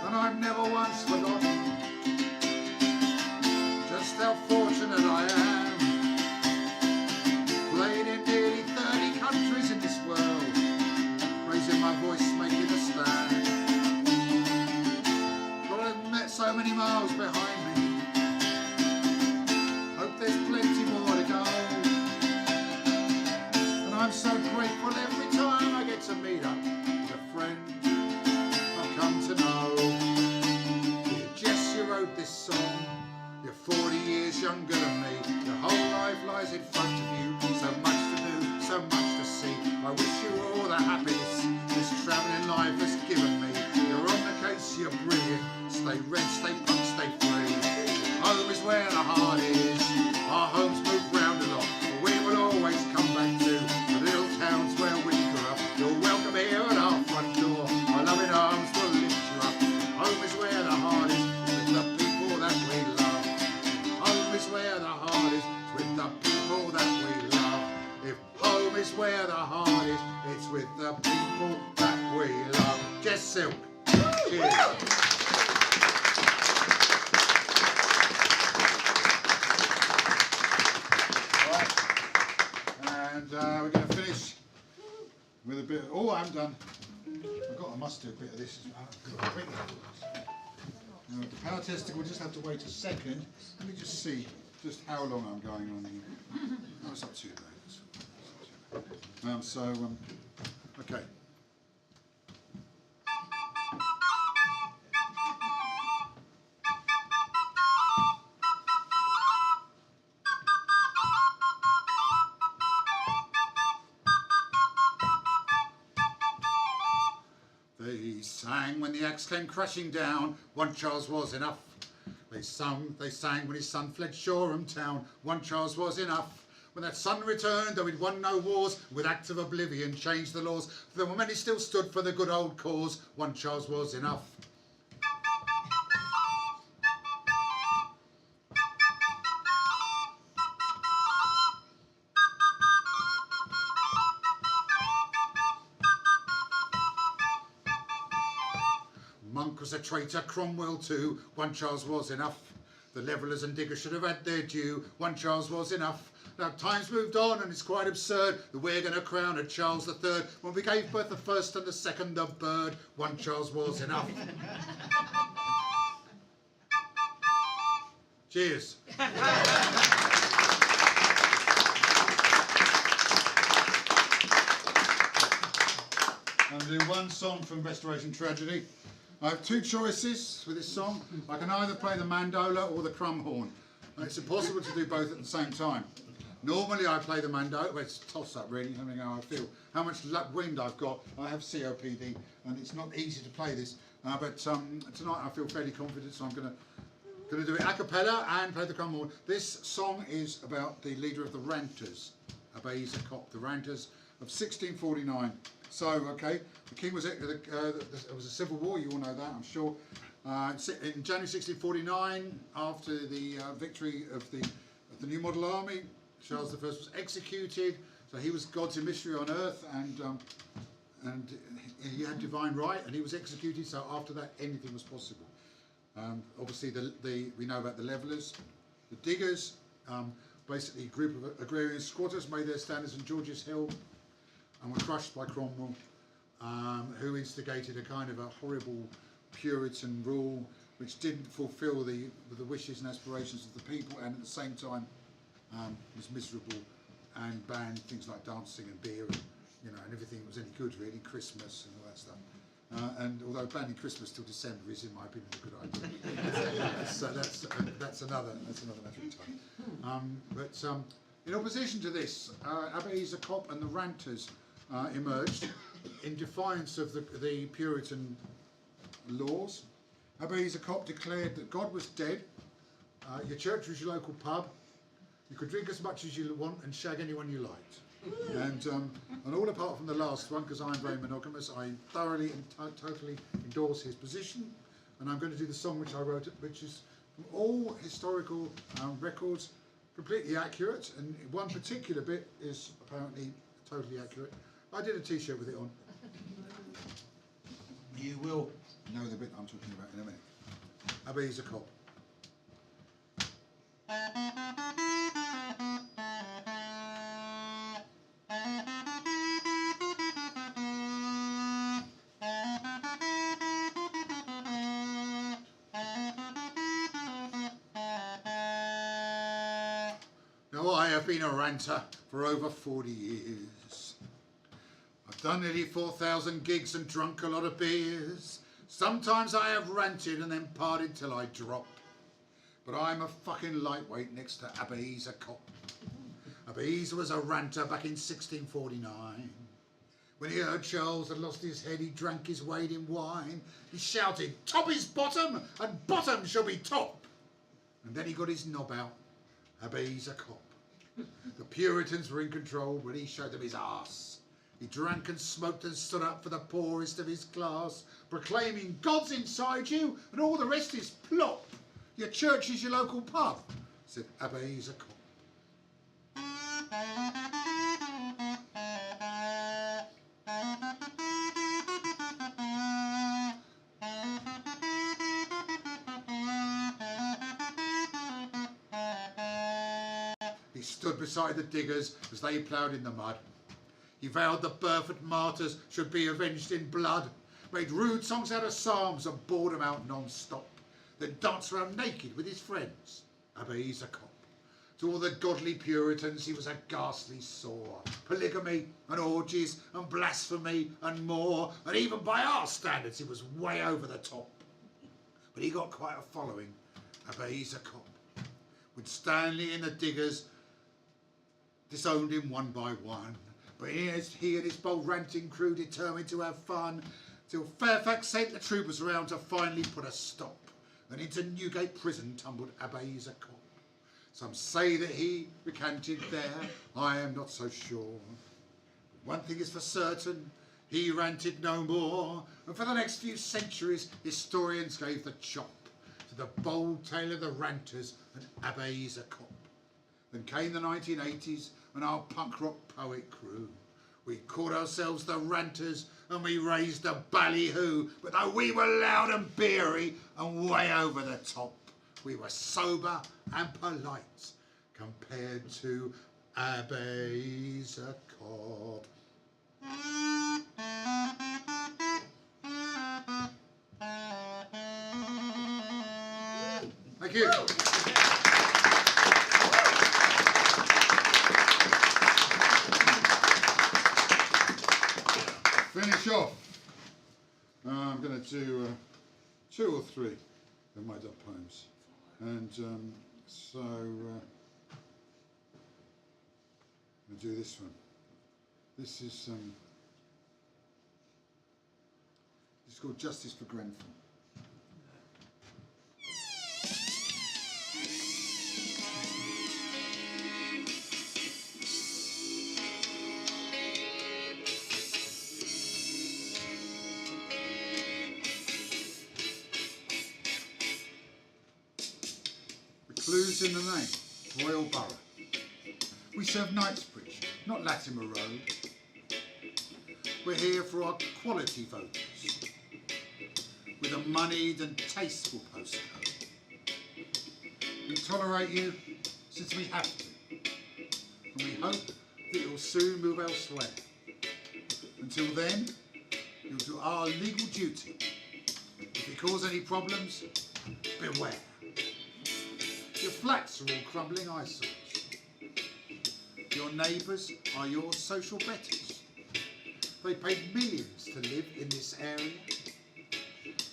And I've never once forgotten just how fortunate I am. Played in nearly 30 countries in this world, raising my voice, making a stand. But I've met so many miles behind me. Hope there's plenty more to go. And I'm so grateful every time I get to meet up with a friend I've come to know. Dear Jess, you wrote this song. You're 40 years younger than me. Your whole life lies in front of you. So much to do, so much to see. I wish you all the happiness this travelling life has given me. You're on the case, you're brilliant. Stay red, stay punk, stay free. Home is where the heart is. Our homes move round a lot, but we will always come back to the little towns where we grew up. You're welcome here at our front door. Our loving arms will lift you up. Home is where the heart is, with the people that we love. Home is where the heart is, with the people that we love. If home is where the heart is, it's with the people that we love. Jess Silk. Cheers. haven't done. I must do a bit of this as well. Now, the power testing will just have to wait a second. Let me just see just how long I'm going on here. Oh, it's not too bad. Okay. They sang when the axe came crashing down, one Charles was enough. They sang when his son fled Shoreham town, one Charles was enough. When that son returned, though he'd won no wars, with acts of oblivion changed the laws, there were many still stood for the good old cause, one Charles was enough. Monk was a traitor, Cromwell too, one Charles was enough. The levellers and diggers should have had their due, one Charles was enough. Now times moved on and it's quite absurd that we're going to crown a Charles III when we gave birth the first and the second the bird, one Charles was enough. Cheers. I'm going to do one song from Restoration Tragedy. I have two choices with this song. I can either play the mandola or the crumhorn. And it's impossible to do both at the same time. Normally I play the mandola, well, it's a toss-up really, depending how I feel. How much wind I've got. I have COPD and it's not easy to play this. But tonight I feel fairly confident, so I'm going to do it a cappella and play the crumhorn. This song is about the leader of the Ranters, Ebenezer Copp, the Ranters of 1649. So, okay, the king was, it was a civil war, you all know that, I'm sure. In January 1649, after the victory of the New Model Army, Charles I was executed. So he was God's emissary on earth, and he had divine right, and he was executed. So after that, anything was possible. Obviously, we know about the levellers, the diggers, basically a group of agrarian squatters made their stand in St George's Hill and were crushed by Cromwell, who instigated a kind of a horrible Puritan rule which didn't fulfil the wishes and aspirations of the people, and at the same time was miserable and banned things like dancing and beer and, and everything that was any good really, Christmas and all that stuff. And although banning Christmas till December is, in my opinion, a good idea. So that's another matter of time. But in opposition to this, Ebenezer Copp and the Ranters emerged in defiance of the Puritan laws. Ebenezer Copp declared that God was dead, your church was your local pub, you could drink as much as you want and shag anyone you liked. And all apart from the last one, because I'm very monogamous, I thoroughly and totally endorse his position. And I'm going to do the song which I wrote, which is from all historical records, completely accurate, and one particular bit is apparently totally accurate. I did a t-shirt with it on. You will know the bit I'm talking about in a minute. Ebenezer Copp. Now I have been a ranter for over 40 years. I've done nearly 4,000 gigs and drunk a lot of beers. Sometimes I have ranted and then partied till I drop. But I'm a fucking lightweight next to Ebenezer Copp. Ebenezer was a ranter back in 1649. When he heard Charles had lost his head, he drank his weight in wine. He shouted, "Top is bottom, and bottom shall be top." And then he got his knob out, Ebenezer Copp. The Puritans were in control, but he showed them his arse. He drank and smoked and stood up for the poorest of his class, proclaiming, "God's inside you, and all the rest is plop. Your church is your local pub," said Ebenezer Copp. He stood beside the diggers as they ploughed in the mud. He vowed the Burford martyrs should be avenged in blood, made rude songs out of psalms and bored them out non-stop, then danced around naked with his friends, Ebenezer Cobb. To all the godly Puritans he was a ghastly sore, polygamy and orgies and blasphemy and more, and even by our standards he was way over the top. But he got quite a following, Ebenezer Cobb. When Stanley and the diggers disowned him one by one, but he and his bold ranting crew determined to have fun, till Fairfax sent the troopers around to finally put a stop, and into Newgate prison tumbled Ebenezer Cobb. Some say that he recanted there, I am not so sure. One thing is for certain, he ranted no more, and for the next few centuries historians gave the chop to the bold tale of the ranters and Ebenezer Cobb. Then came the 1980s and our punk rock poet crew. We called ourselves the Ranters and we raised a ballyhoo, but though we were loud and beery and way over the top, we were sober and polite compared to Ebenezer Cobb. Thank you. Finish off. I'm going to do 2 or 3 of my dub poems, and so I'll do this one. This is called Justice for Grenfell. Clues in the name, Royal Borough. We serve Knightsbridge, not Latimer Road. We're here for our quality voters, with a moneyed and tasteful postcode. We tolerate you since we have to, and we hope that you'll soon move elsewhere. Until then, you'll do our legal duty. If you cause any problems, beware. Your flats are all crumbling eyesores. Your neighbours are your social betters. They paid millions to live in this area.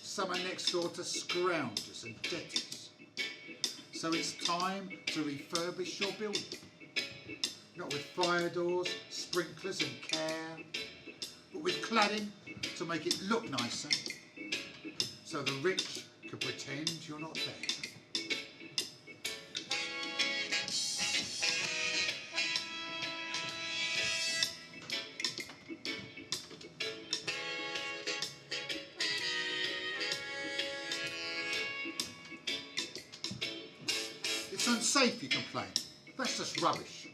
Some are next door to scroungers and debtors. So it's time to refurbish your building. Not with fire doors, sprinklers and care, but with cladding to make it look nicer, so the rich can pretend you're not there. It's unsafe, you complain. That's just rubbish.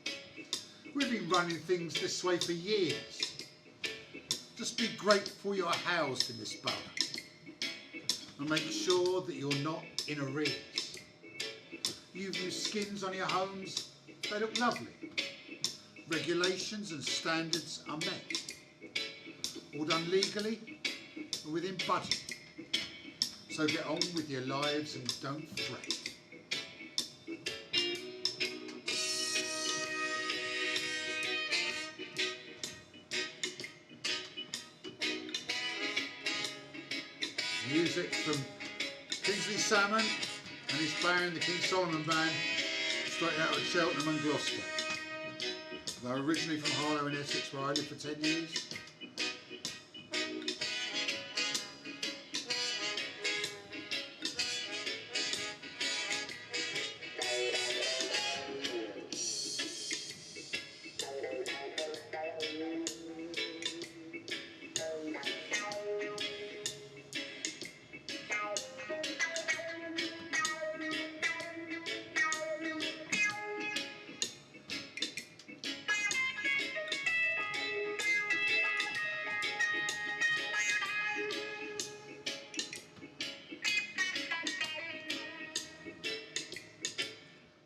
We've been running things this way for years. Just be grateful you're housed in this borough and make sure that you're not in arrears. You've used skins on your homes, they look lovely. Regulations and standards are met. All done legally and within budget. So get on with your lives and don't fret. Music from Kingsley Salmon and his band, the King Solomon Band, straight out of Cheltenham and Gloucester. They're originally from Harlow in Essex, where I lived for 10 years.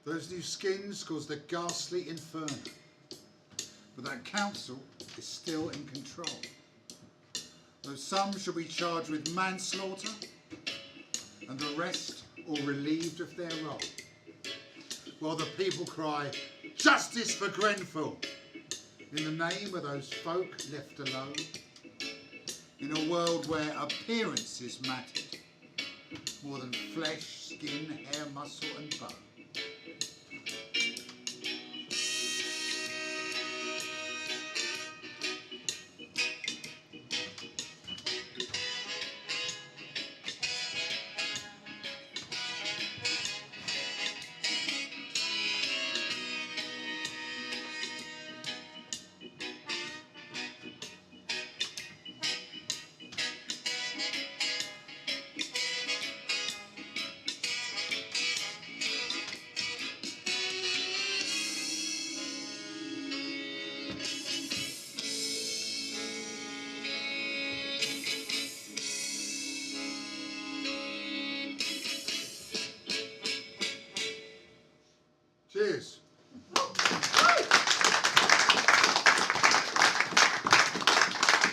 Those new skins caused a ghastly inferno. But that council is still in control. Though some shall be charged with manslaughter, and the rest all relieved of their role, while the people cry, "Justice for Grenfell," in the name of those folk left alone, in a world where appearances mattered more than flesh, skin, hair, muscle and bone. Cheers.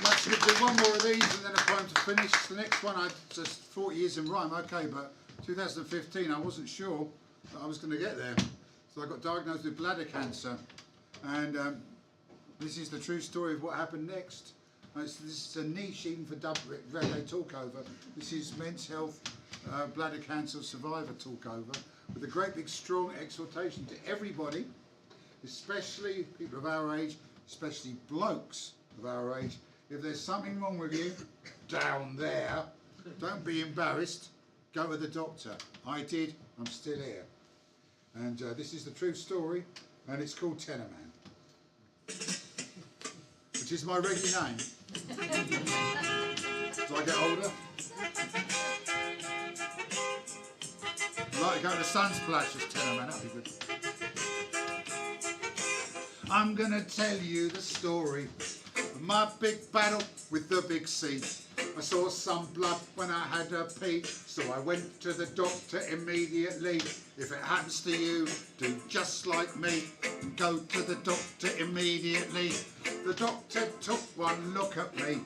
Let's do one more of these and then a poem to finish. The next one, I just 40 years in rhyme, okay, but 2015 I wasn't sure that I was going to get there. So I got diagnosed with bladder cancer, and this is the true story of what happened next. This is a niche even for reggae talkover. This is Men's Health Bladder Cancer Survivor talkover, with a great big strong exhortation to everybody, especially people of our age, especially blokes of our age. If there's something wrong with you down there, don't be embarrassed, go to the doctor. I did, I'm still here. And this is the true story, and it's called Tenor Man, which is my regular name. As I get older, I'd like to go to Sunsplashed as Tenor Man, that'd be good. I'm gonna tell you the story of my big battle with the big C. I saw some blood when I had a pee, so I went to the doctor immediately. If it happens to you, do just like me and go to the doctor immediately. The doctor took one look at me,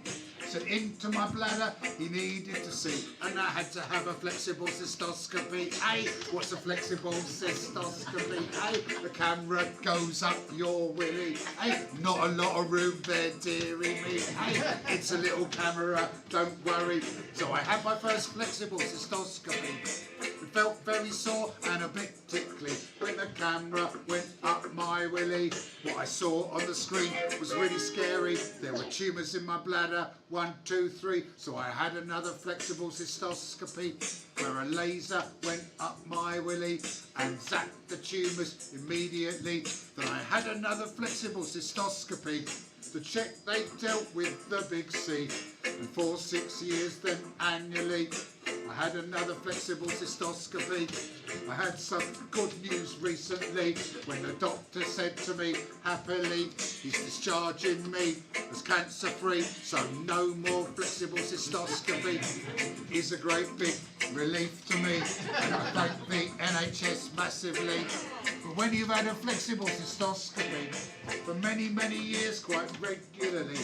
said into my bladder he needed to see, and I had to have a flexible cystoscopy. Hey, what's a flexible cystoscopy? Hey, the camera goes up your willy. Hey, not a lot of room there, dearie me. Hey, it's a little camera, don't worry. So I had my first flexible cystoscopy. It felt very sore and a bit tickly when the camera went up my willy. What I saw on the screen was really scary. There were tumours in my bladder, 1, 2, 3. So I had another flexible cystoscopy where a laser went up my willy and zapped the tumours immediately. Then I had another flexible cystoscopy to check they dealt with the big C. And for 6 years then annually I had another flexible cystoscopy. I had some good news recently when the doctor said to me happily, he's discharging me as cancer free, so no more flexible cystoscopy. It is a great big relief to me, and I thank the NHS massively. But when you've had a flexible cystoscopy for many, many years quite regularly,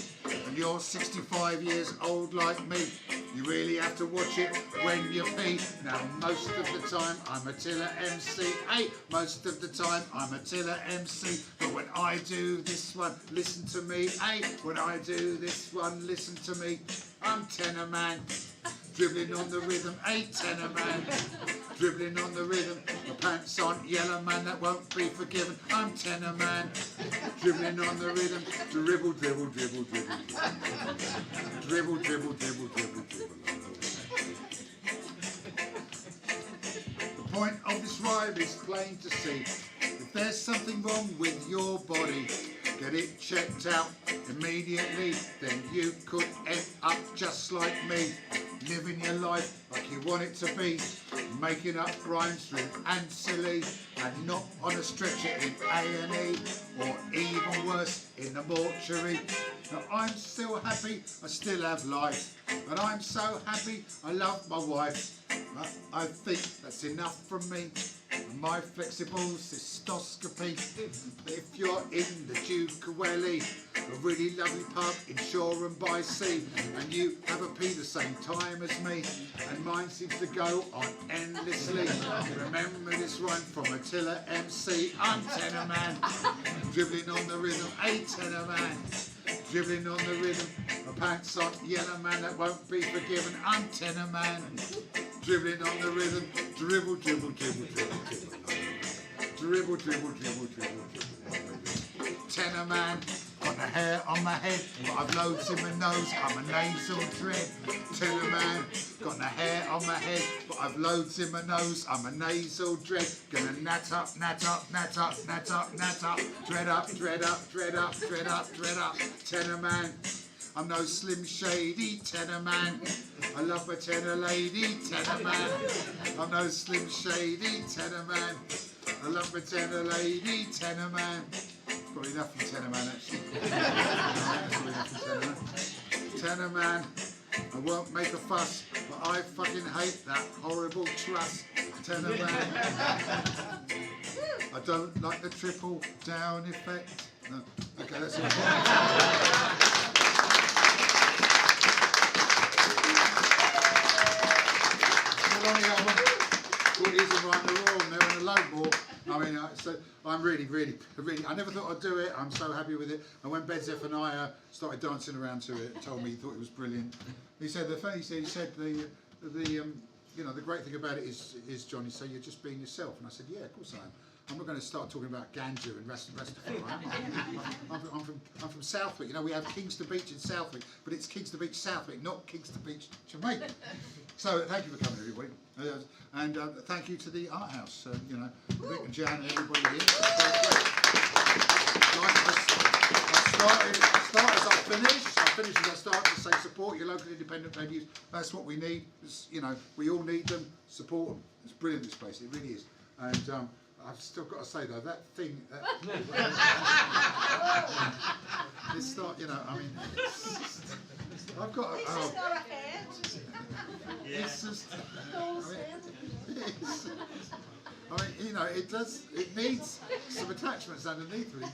and you're 65 years old like me, you really have to watch it when you pee. Now most of the time I'm Attila MC. Hey, most of the time I'm Attila MC. But when I do this one, listen to me. Hey, when I do this one, listen to me. I'm Tenor Man, dribbling on the rhythm. Hey, Tenor Man, dribbling on the rhythm. My pants aren't yellow, man, that won't be forgiven. I'm Tenor Man, dribbling on the rhythm. Dribble, dribble, dribble, dribble. Dribble, dribble, dribble, dribble, dribble. The point of this rhyme is plain to see. If there's something wrong with your body, get it checked out immediately. Then you could end up just like me, living your life like you want it to be, making up rhymes rude and silly, and not on a stretcher in A&E, or even worse, in the mortuary. Now I'm still happy, I still have life, and I'm so happy I love my wife. I think that's enough from me. My flexible cystoscopy. If you're in the Duke of Welly, a really lovely pub in Shore and by Sea, and you have a pee the same time as me, and mine seems to go on endlessly. Remember this one from Attila MC. I'm tenor man, dribbling on the rhythm. A tenor man, dribbling on the rhythm. My pants on yellow man that won't be forgiven. I'm tenor man, dribbling on the rhythm. Dribble, dribble, dribble, dribble, dribble. Dribble, dribble, dribble, dribble, dribble. Tenor man, got the hair on my head, but I've loads in my nose. I'm a nasal dread. Tenor man, got the hair on my head, but I've loads in my nose. I'm a nasal dread. Gonna nat up, nat up, nat up, nat up, nat up. Dread up, dread up, dread up, dread up, dread up. Tenor man, I'm no Slim Shady. Tenor man, I love my tenor lady. Tenor man, I'm no Slim Shady. Tenor man, I love my tenor lady. Tenor man, probably enough from tenor man actually. Probably enough from tenor man. Tenor man, I won't make a fuss, but I fucking hate that horrible truss. Tenor man, I don't like the triple down effect. No, okay, that's it. It is a right and a wrong, they're in a load more. I mean, so I'm really, I never thought I'd do it. I'm so happy with it. And when Ben Zephaniah started dancing around to it, told me he thought it was brilliant. He said the funny thing, he said you know, the great thing about it is John, he said you're just being yourself. And I said, yeah, of course I am. I'm not going to start talking about ganja and Rastafari. I'm from Southwick. You know, we have Kingston Beach in Southwick, but it's Kingston Beach, Southwick, not Kingston Beach, Jamaica. So thank you for coming, everybody. And thank you to the Art House, you know, Rick and Jan and everybody here. I start as I finish. I finish as I start to say support your local independent venues. That's what we need. You know, we all need them. Support them. It's brilliant, this place. It really is. And I've still got to say though, that thing, it's not, you know, I mean, I've got, This is not a head. it's just, I mean, you know, it needs some attachments underneath it.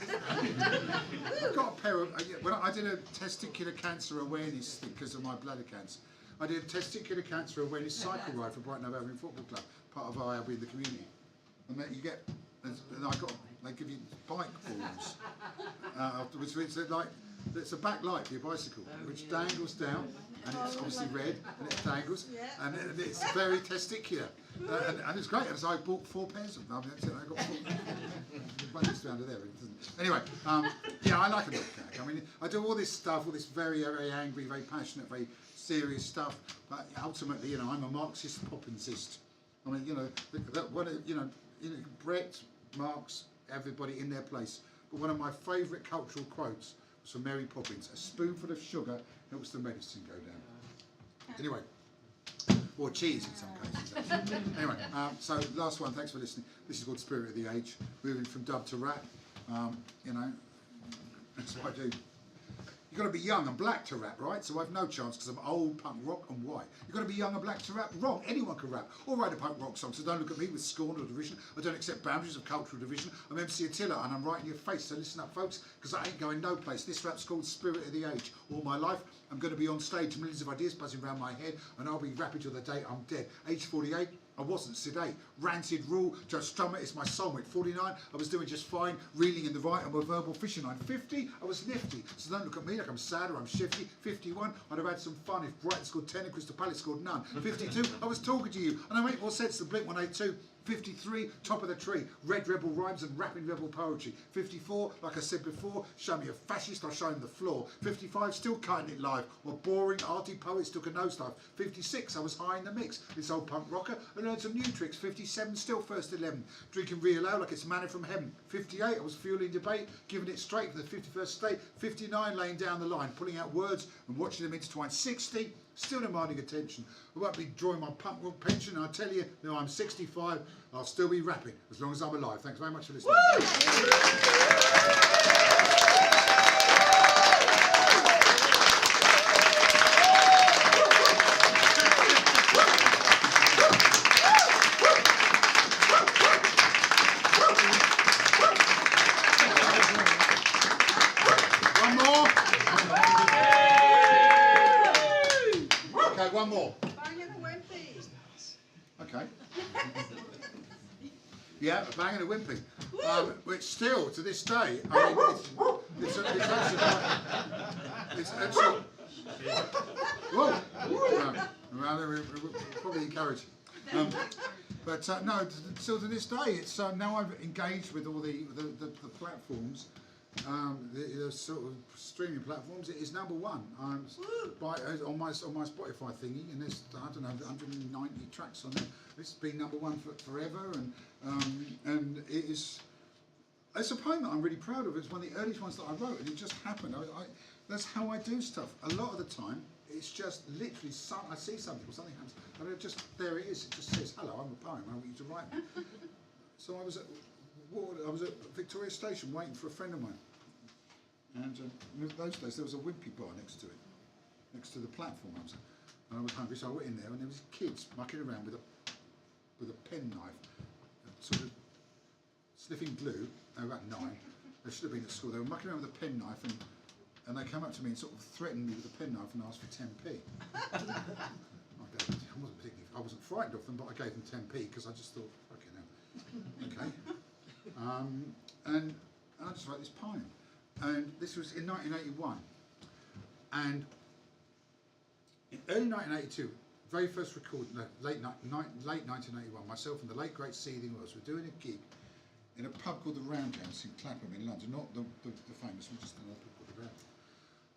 I've got a pair of, when I did a testicular cancer awareness thing because of my bladder cancer. I did a testicular cancer awareness cycle ride for Brighton Hove Albion Football Club, part of IAB in the community. And then you get, and they give you bike balls afterwards, which are like, it's a backlight for your bicycle, which dangles down, and it's obviously red, and it dangles, and it's very testicular, and it's great. And so I bought 4 pairs of them. I got 4. Bunches under there. Anyway, yeah, I like a milk cake. I mean, I do all this stuff, all this very, very angry, very passionate, very serious stuff. But ultimately, you know, I'm a Marxist Poppinsist. I mean, you know, Brett, Marx, everybody in their place. But one of my favourite cultural quotes was from Mary Poppins: "A spoonful of sugar helps the medicine go down." Anyway, or cheese in some cases. Actually. Anyway, so last one. Thanks for listening. This is called Spirit of the Age. Moving from dub to rap. You know, that's what I do. You've got to be young and black to rap, right? So I've no chance because I'm old, punk rock and white. You've got to be young and black to rap. Wrong. Anyone can rap or write a punk rock song. So don't look at me with scorn or derision. I don't accept boundaries of cultural division. I'm MC Attila and I'm right in your face. So listen up, folks, because I ain't going no place. This rap's called Spirit of the Age. All my life, I'm going to be on stage, millions of ideas buzzing around my head, and I'll be rapping till the day I'm dead. Age 48. I wasn't sedate, rancid rule, just strum it, it's my soul. At 49, I was doing just fine, reeling in the right, I'm a verbal fishing line. 50, I was nifty, so don't look at me like I'm sad or I'm shifty. 51, I'd have had some fun if Brighton scored 10 and Crystal Palace scored none. 52, I was talking to you, and I make more sense than Blink 182. 53, top of the tree, red rebel rhymes and rapping rebel poetry. 54, like I said before, show me a fascist, I'll show him the floor. 55, still cutting it live, or boring arty poets took a nosedive. 56, I was high in the mix, this old punk rocker, I learned some new tricks. 57, still first 11, drinking real ale like it's manna from heaven. 58, I was fueling debate, giving it straight for the 51st state. 59, laying down the line, pulling out words and watching them intertwine. 60, still demanding attention. I won't be drawing my punk rock pension. I tell you, now I'm 65, I'll still be rapping as long as I'm alive. Thanks very much for listening. Okay. Yeah, a bang and a wimpy. Which still, to this day, I mean, it's actually. Whoa! No, we probably encourage. But no, still to this day, it's now I've engaged with all the platforms, the sort of streaming platforms. It is #1 on my Spotify thingy, and there's I don't know 190 tracks on there. It's been #1 forever, and it is. It's a poem that I'm really proud of. It's one of the earliest ones that I wrote, and it just happened. That's how I do stuff. A lot of the time, it's just literally I see something or something happens, and there it is. It just says, "Hello, I'm a poem. I want you to write me." So I was at Victoria Station waiting for a friend of mine, and in those days there was a wimpy bar next to it, next to the platform. And I was hungry, so I went in there, and there was kids mucking around with a penknife, sort of sniffing glue. They were about 9. They should have been at school. They were mucking around with a penknife, and they came up to me and sort of threatened me with a penknife and asked for 10p. I wasn't frightened of them, but I gave them 10p because I just thought, fucking hell, okay. And I just wrote this poem, and this was in 1981, and in early 1982, very first recording, late 1981, myself and the late great Seething Wells were doing a gig in a pub called the Roundhouse in Clapham in London, not the famous one, just another pub called the Roundhouse.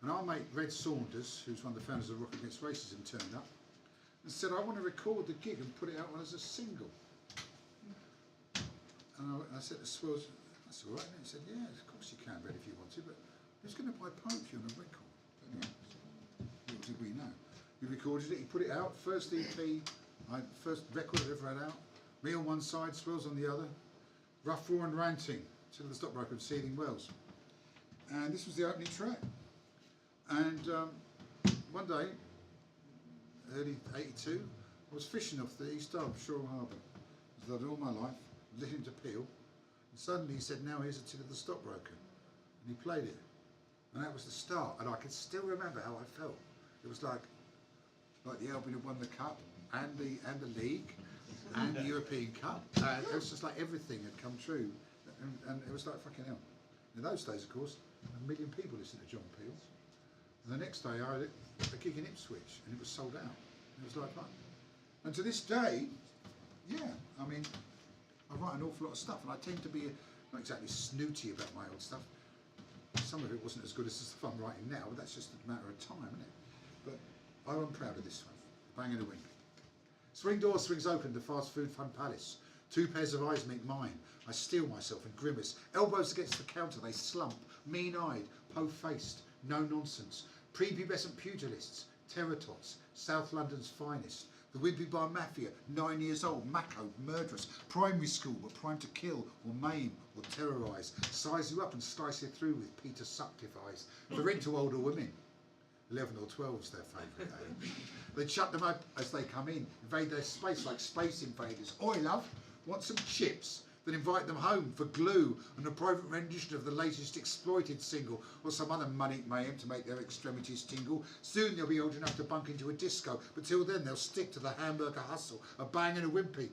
And our mate Red Saunders, who's one of the founders of Rock Against Racism, turned up and said, "I want to record the gig and put it out as a single." And I said to Swells, "That's all right." And he said, "Yeah, of course you can, Red, if you want to, but who's going to buy poetry on a record?" Anyway, little did we know. He recorded it, he put it out, first EP, first record I ever had out, me on one side, Swells on the other, rough, raw and ranting, Attila the Stockbroker and Seething Wells. And this was the opening track. And one day, early 82, I was fishing off the East Dove, Shore Harbour, as I'd done all my life, listening to Peel, and suddenly he said, "Now here's Attila the Stockbroker," and he played it. And that was the start, and I can still remember how I felt. It was like the Albion had won the Cup, and the League, and the European Cup. It was just like everything had come true, and it was like fucking hell. In those days, of course, 1 million people listened to John Peel. And the next day, I had a gig in Ipswich, and it was sold out. It was like that. And to this day, yeah, I mean, I write an awful lot of stuff, and I tend to be not exactly snooty about my old stuff. Some of it wasn't as good as the stuff I'm writing now, but that's just a matter of time, isn't it? But I'm proud of this one. Bang and a wink. Swing door swings open to fast food fun palace. 2 pairs of eyes meet mine. I steel myself and grimace. Elbows against the counter, they slump. Mean-eyed, po-faced, no nonsense. Prepubescent pugilists, terratots, South London's finest. The Wimpy Bar Mafia, 9 years old, Mako, murderous. Primary school, but primed to kill or maim or terrorise. Size you up and slice you through with Peter Sutcliffe eyes. They're into older women. 11 or 12's their favourite age. They'd shut them up as they come in, invade their space like space invaders. Oi, love, want some chips? Then invite them home for glue and a private rendition of the latest exploited single or some other money mayhem to make their extremities tingle. Soon they'll be old enough to bunk into a disco, but till then they'll stick to the hamburger hustle. A bang and a wimpy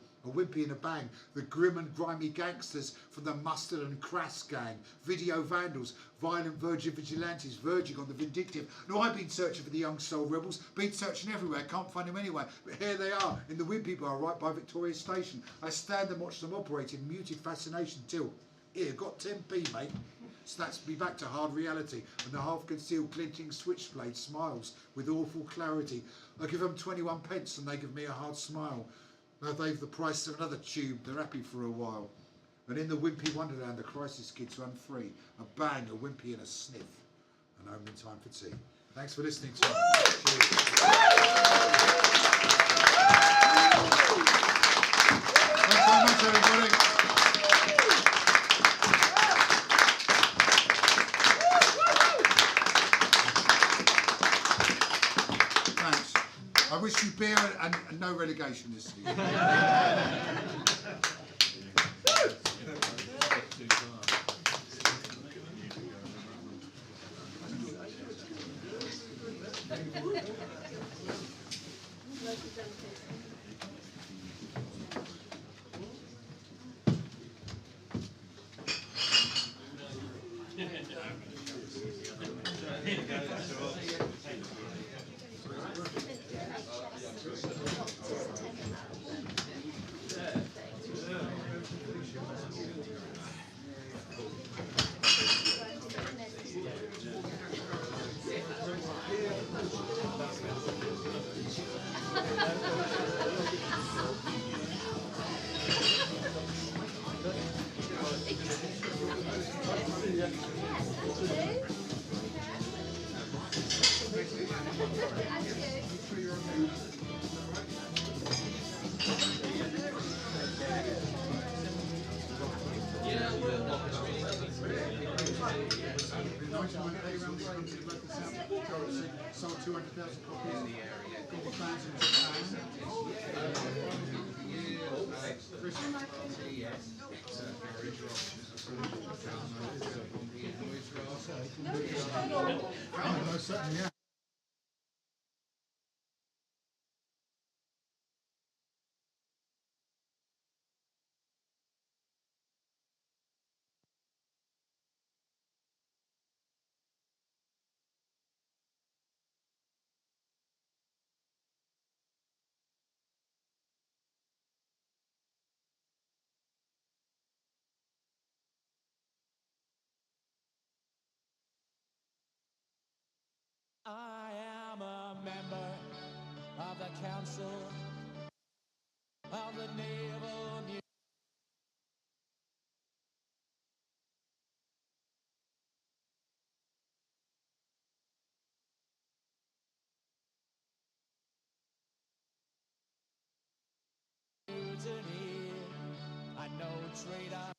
and a bang. The grim and grimy gangsters from the Mustard and Crass gang. Video vandals, violent virgin vigilantes verging on the vindictive. No, I've been searching for the young soul rebels, been searching everywhere, can't find them anywhere. But here they are, in the Wimpy Bar right by Victoria Station. I stand and watch them operate in muted fascination till, here, got 10p, mate. Snaps me back to hard reality, and the half-concealed glinting switchblade smiles with awful clarity. I give them 21 pence and they give me a hard smile. Now they've the price of another tube, they're happy for a while. And in the Wimpy Wonderland, the crisis kids run free. A bang, a wimpy and a sniff. And home in time for tea. Thanks for listening to me. Cheers. Thanks very much, everybody. Thanks. I wish you beer and no relegation this season. sold 200,000 copies. Got the fans in Japan. No, certainly, yeah. I am a member of the Council of the Naval Mutiny. I know traitor.